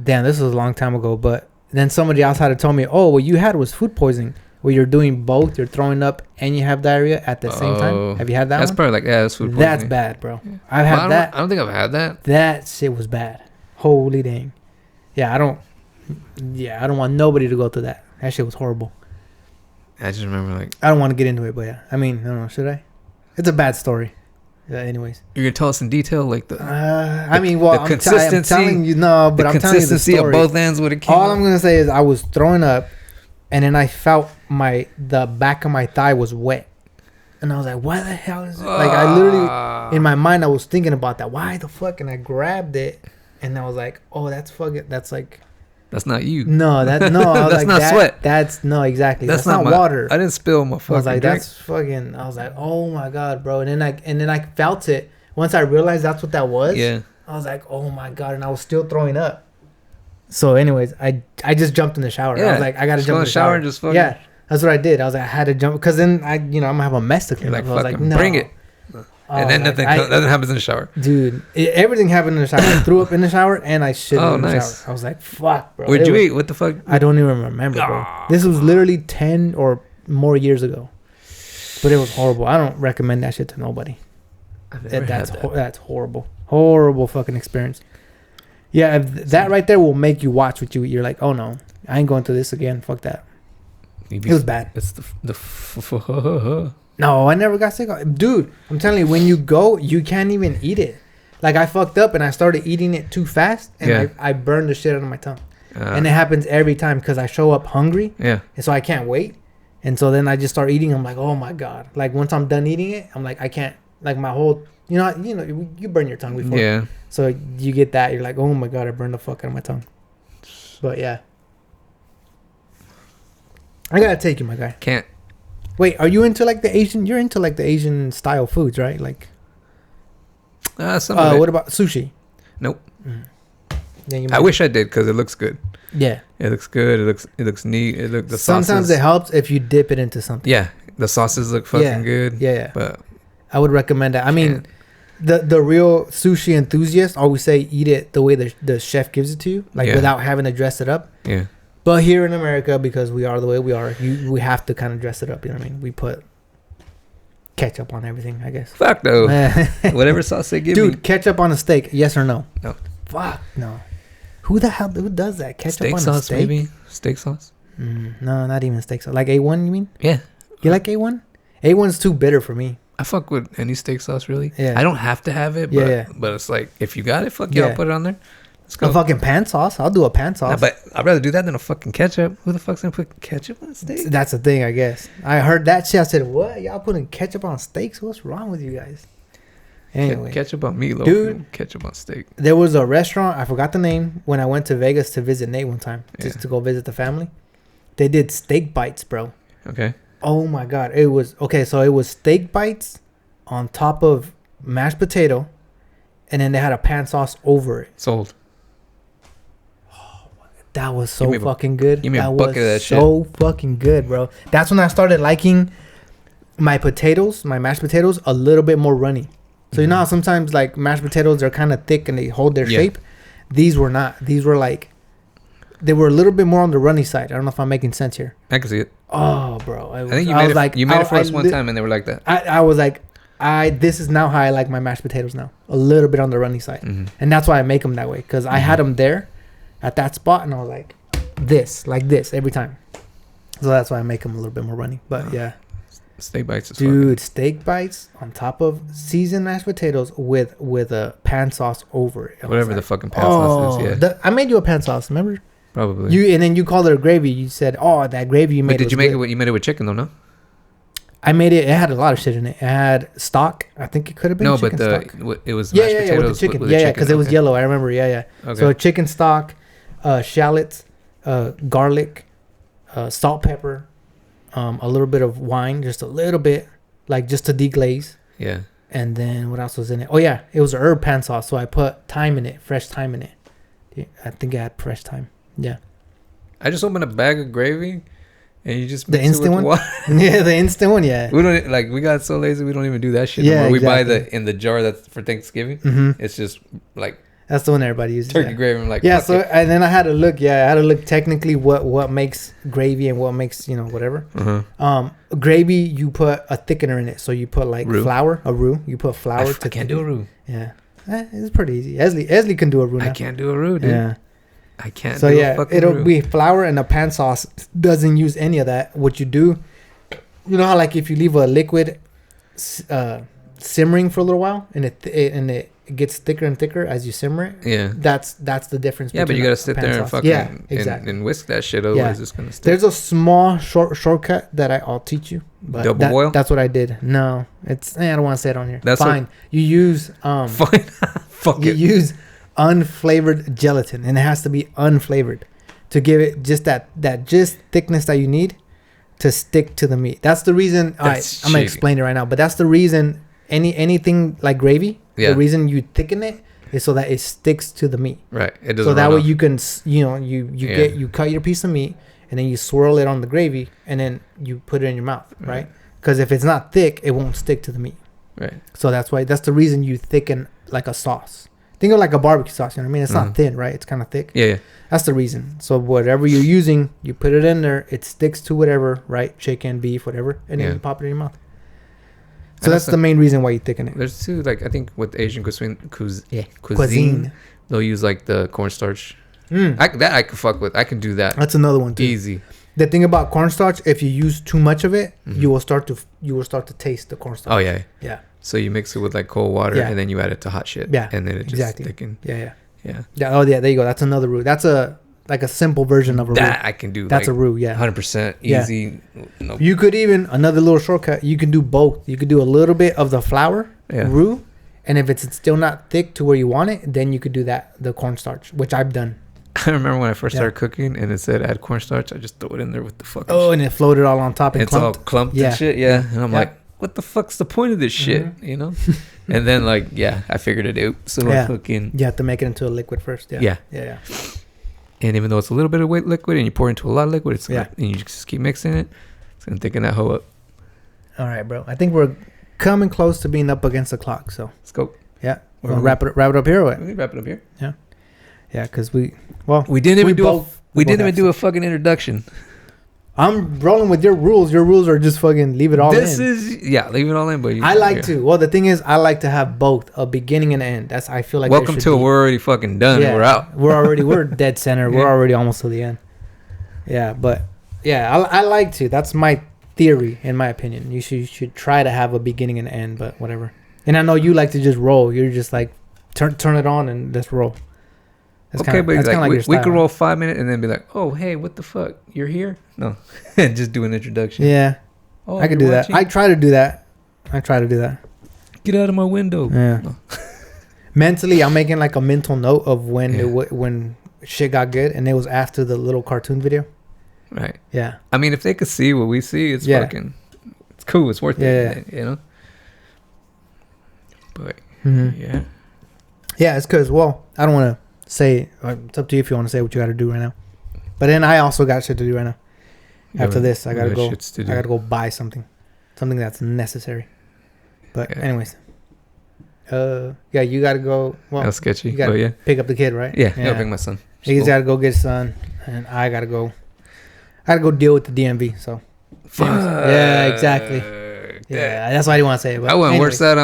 Damn, this was a long time ago, but then somebody else had to tell me, "Oh, what you had was food poisoning, where you're doing both. You're throwing up and you have diarrhea at the same Oh. time." Have you had that That's one? probably like that's food poisoning. That's bad, bro. I've Well, had that. I don't think I've had that. That shit was bad. Holy dang. Yeah, I don't want nobody to go through that. That shit was horrible. I just remember like. I don't want to get into it, but yeah. I mean, I don't know. Should I? It's a bad story. Yeah. Anyways. You're gonna tell us in detail like the. I mean, well, the consistency. I'm telling you no, but I'm telling you the consistency story. of both ends would have came. All I'm gonna say is I was throwing up, and then I felt the back of my thigh was wet, and I was like, "Why the hell is it?" Like I literally, in my mind, I was thinking about that. Why the fuck? And I grabbed it, and I was like, "Oh, that's fucking. That's like." That's not you. No, that's no. I was that's like, not sweat. That's no, exactly. That's not my, water. I didn't spill my fucking I was like, drink. that's fucking. I was like, oh my god, bro. And then I felt it. Once I realized that's what that was. Yeah. I was like, oh my god, and I was still throwing up. So, anyways, I just jumped in the shower. Yeah. I was like, I gotta jump in the shower. And just fucking. Yeah, that's what I did. I was like, I had to jump because then I'm gonna have a mess to clean You're up. like, I was like, fucking no. bring it. And then nothing happens in the shower. Dude, everything happened in the shower. I threw up in the shower and I shit in the nice. shower. I was like, fuck, bro. What'd you eat? What the fuck? I don't even remember, bro. This was literally 10 or more years ago. But it was horrible. I don't recommend that shit to nobody. That's horrible. Horrible fucking experience. Yeah, that right there will make you watch what you eat. You're like, oh no, I ain't going through this again. Fuck that. It was bad. It's No, I never got sick. Dude, I'm telling you, when you go, you can't even eat it. Like, I fucked up and I started eating it too fast, and I burned the shit out of my tongue. And it happens every time because I show up hungry. Yeah. And so I can't wait. And so then I just start eating. I'm like, oh my God. Like, once I'm done eating it, I'm like, I can't. Like, my whole, you burn your tongue before. Yeah. So you get that. You're like, oh my God, I burned the fuck out of my tongue. But yeah. I gotta take you, my guy. Can't. Wait, are you into like the Asian? You're into like the Asian style foods, right? Like, what about sushi? Nope. Yeah, I wish I did because it looks good. Yeah, it looks good. It looks neat. Sometimes it helps if you dip it into something. Yeah, the sauces look fucking good. Yeah. But I would recommend that. I mean, the real sushi enthusiasts always say eat it the way the chef gives it to you, like without having to dress it up. Yeah. But here in America, because we are the way we are, we have to kind of dress it up. You know what I mean? We put ketchup on everything, I guess. Fuck no. Whatever sauce they give me. Dude, ketchup on a steak, yes or no? No. Fuck no. Who does that? Ketchup steak on sauce, a steak? Maybe steak sauce. No, not even steak sauce. Like A1, you mean? Yeah. You like A1? A1's too bitter for me. I fuck with any steak sauce, really. Yeah. I don't have to have it, but it's like, if you got it, fuck yeah, I'll put it on there. Let's go. A fucking pan sauce. I'll do a pan sauce. But I'd rather do that than a fucking ketchup. Who the fuck's gonna put ketchup on a steak? That's the thing, I guess. I heard that shit. I said, what? Y'all putting ketchup on steaks? What's wrong with you guys? Anyway. Ketchup on meatloaf. Dude. Ketchup on steak. There was a restaurant, I forgot the name, when I went to Vegas to visit Nate one time. Just to go visit the family. They did steak bites, bro. Okay. Oh my God. It was steak bites on top of mashed potato. And then they had a pan sauce over it. Sold. That was so fucking good. Give me a bucket of that shit. So fucking good, bro. That's when I started liking my potatoes, my mashed potatoes, a little bit more runny. So you know how sometimes like mashed potatoes are kind of thick and they hold their shape? These were not. These were like, they were a little bit more on the runny side. I don't know if I'm making sense here. I can see it. Oh, bro. I think you made it for us one time and they were like that. I was like, this is now how I like my mashed potatoes now. A little bit on the runny side. Mm-hmm. And that's why I make them that way. Because I had them there at that spot and I was like, like this every time. So that's why I make them a little bit more runny. But yeah. Steak bites is Dude, steak bites on top of seasoned mashed potatoes with a pan sauce over it. Whatever the fucking pan sauce is, yeah. I made you a pan sauce, remember? Probably. And then you called it a gravy. You said, "Oh, that gravy you made." Did you make it? You made it with chicken though, no? I made it. It had a lot of shit in it. It had stock. I think it could have been. No, chicken but stock. It was mashed potatoes with the chicken. With the chicken. Because it was yellow. I remember. Yeah. Okay. So chicken stock, shallots, garlic, salt, pepper, a little bit of wine, just a little bit, like just to deglaze. Yeah. And then what else was in it? Oh yeah, it was a herb pan sauce. So I put thyme in it, fresh thyme in it. Yeah, I think it had fresh thyme. Yeah. I just opened a bag of gravy, and you just the instant one. Yeah, the instant one. Yeah. We don't we got so lazy. We don't even do that shit. Yeah, anymore. We exactly. buy in the jar that's for Thanksgiving. Mm-hmm. It's just like that's the one everybody uses. Turkey gravy. I'm like so, and then I had to look. Yeah, I had to look technically what makes gravy and what makes whatever. Uh-huh. Gravy, you put a thickener in it, so you put like flour, a roux. You put flour. I can't do a roux. Yeah, it's pretty easy. Esley can do a roux. I can't do a roux, dude. Yeah. I can't. So it'll be flour, and the pan sauce doesn't use any of that. What you do you know how like if you leave a liquid simmering for a little while and it gets thicker and thicker as you simmer it. Yeah. That's the difference. Yeah, but you gotta sit there and fucking exactly. and whisk that shit. Otherwise, it's gonna stick. There's a small shortcut that I'll teach you. But double boil. That's what I did. No, it's I don't want to say it on here. That's fine. You use fine. Fuck you it. use unflavored gelatin, and it has to be unflavored to give it just that just thickness that you need to stick to the meat. That's the reason. All right, I'm gonna explain it right now. But that's the reason anything like gravy. Yeah. The reason you thicken it is so that it sticks to the meat. Right. It doesn't. So that run way off. you can you cut your piece of meat and then you swirl it on the gravy and then you put it in your mouth, right? Because if it's not thick, it won't stick to the meat. Right. So that's the reason you thicken like a sauce. Think of like a barbecue sauce. You know what I mean? It's not thin, right? It's kind of thick. Yeah. That's the reason. So whatever you're using, you put it in there. It sticks to whatever, right? Chicken, beef, whatever, and then you pop it in your mouth. So that's the main reason why you thicken it. There's two, like I think with Asian cuisine, cuisine, they'll use like the cornstarch. I could fuck with. I can do that. That's another one too. Easy. The thing about cornstarch, if you use too much of it, you will start to taste the cornstarch. Oh yeah. Yeah. So you mix it with like cold water and then you add it to hot shit. Yeah. And then it just thickens. Yeah. Yeah. Oh yeah. There you go. That's another roux. That's a simple version of a roux. That I can do. That's like, a roux. Yeah. 100% easy. Yeah. No. You could even another little shortcut. You can do both. You could do a little bit of the flour roux, and if it's still not thick to where you want it, then you could do the cornstarch, which I've done. I remember when I first started cooking and it said add cornstarch. I just throw it in there with the fucking. Oh, and it floated all on top and it's clumped. All clumped and shit. Yeah, and I'm like, what the fuck's the point of this shit? You know. And then like I figured it out. So fucking. You have to make it into a liquid first. Yeah. And even though it's a little bit of liquid and you pour into a lot of liquid, it's and you just keep mixing it, it's gonna thicken that hoe up. All right, bro. I think we're coming close to being up against the clock. So let's go. Yeah, we're gonna wrap it up here. Or what? We can wrap it up here. Yeah, because we didn't even do a fucking introduction. I'm rolling with your rules. Your rules are just fucking leave it all in. Leave it all in. But I like to. Well, the thing is, I like to have both a beginning and end. I feel like. Welcome to we're already fucking done. Yeah, we're out. we're dead center. We're already almost to the end. Yeah, but I like to. That's my theory, in my opinion. You should try to have a beginning and end, but whatever. And I know you like to just roll. You're just like turn it on and just roll. That's okay, but like we could roll 5 minutes and then be like, oh, hey, what the fuck? You're here? No. Just do an introduction. Yeah. Oh, I could do that. I try to do that. Get out of my window. Yeah. No. Mentally, I'm making like a mental note of when shit got good, and it was after the little cartoon video. Right. Yeah. I mean, if they could see what we see, it's fucking, it's cool. It's worth it. You know? But, yeah. Yeah, it's because, I don't want to say, it's up to you if you want to say what you got to do right now. But then I also got shit to do right now. After this, I gotta go buy something that's necessary. But anyways, you gotta go. Well, that's sketchy. You gotta pick up the kid, right? Yeah, I'll pick my son. He's gotta go get his son, and I gotta go deal with the DMV. So, yeah, exactly. Yeah, that's why I didn't want to say it. But I wouldn't wish that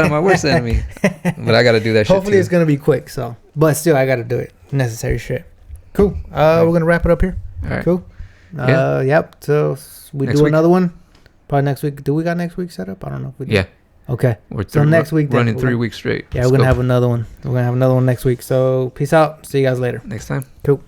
on my worst enemy. But I gotta do that. Hopefully, it's gonna be quick. So, but still, I gotta do it. Necessary shit. Cool. We're gonna wrap it up here. All right. Cool. Yep. So we do another one. Probably next week. Do we got next week set up? I don't know if we do. Yeah. Okay. So next week, running 3 weeks straight. Yeah, we're gonna have another one. We're gonna have another one next week. So peace out. See you guys later. Next time. Cool.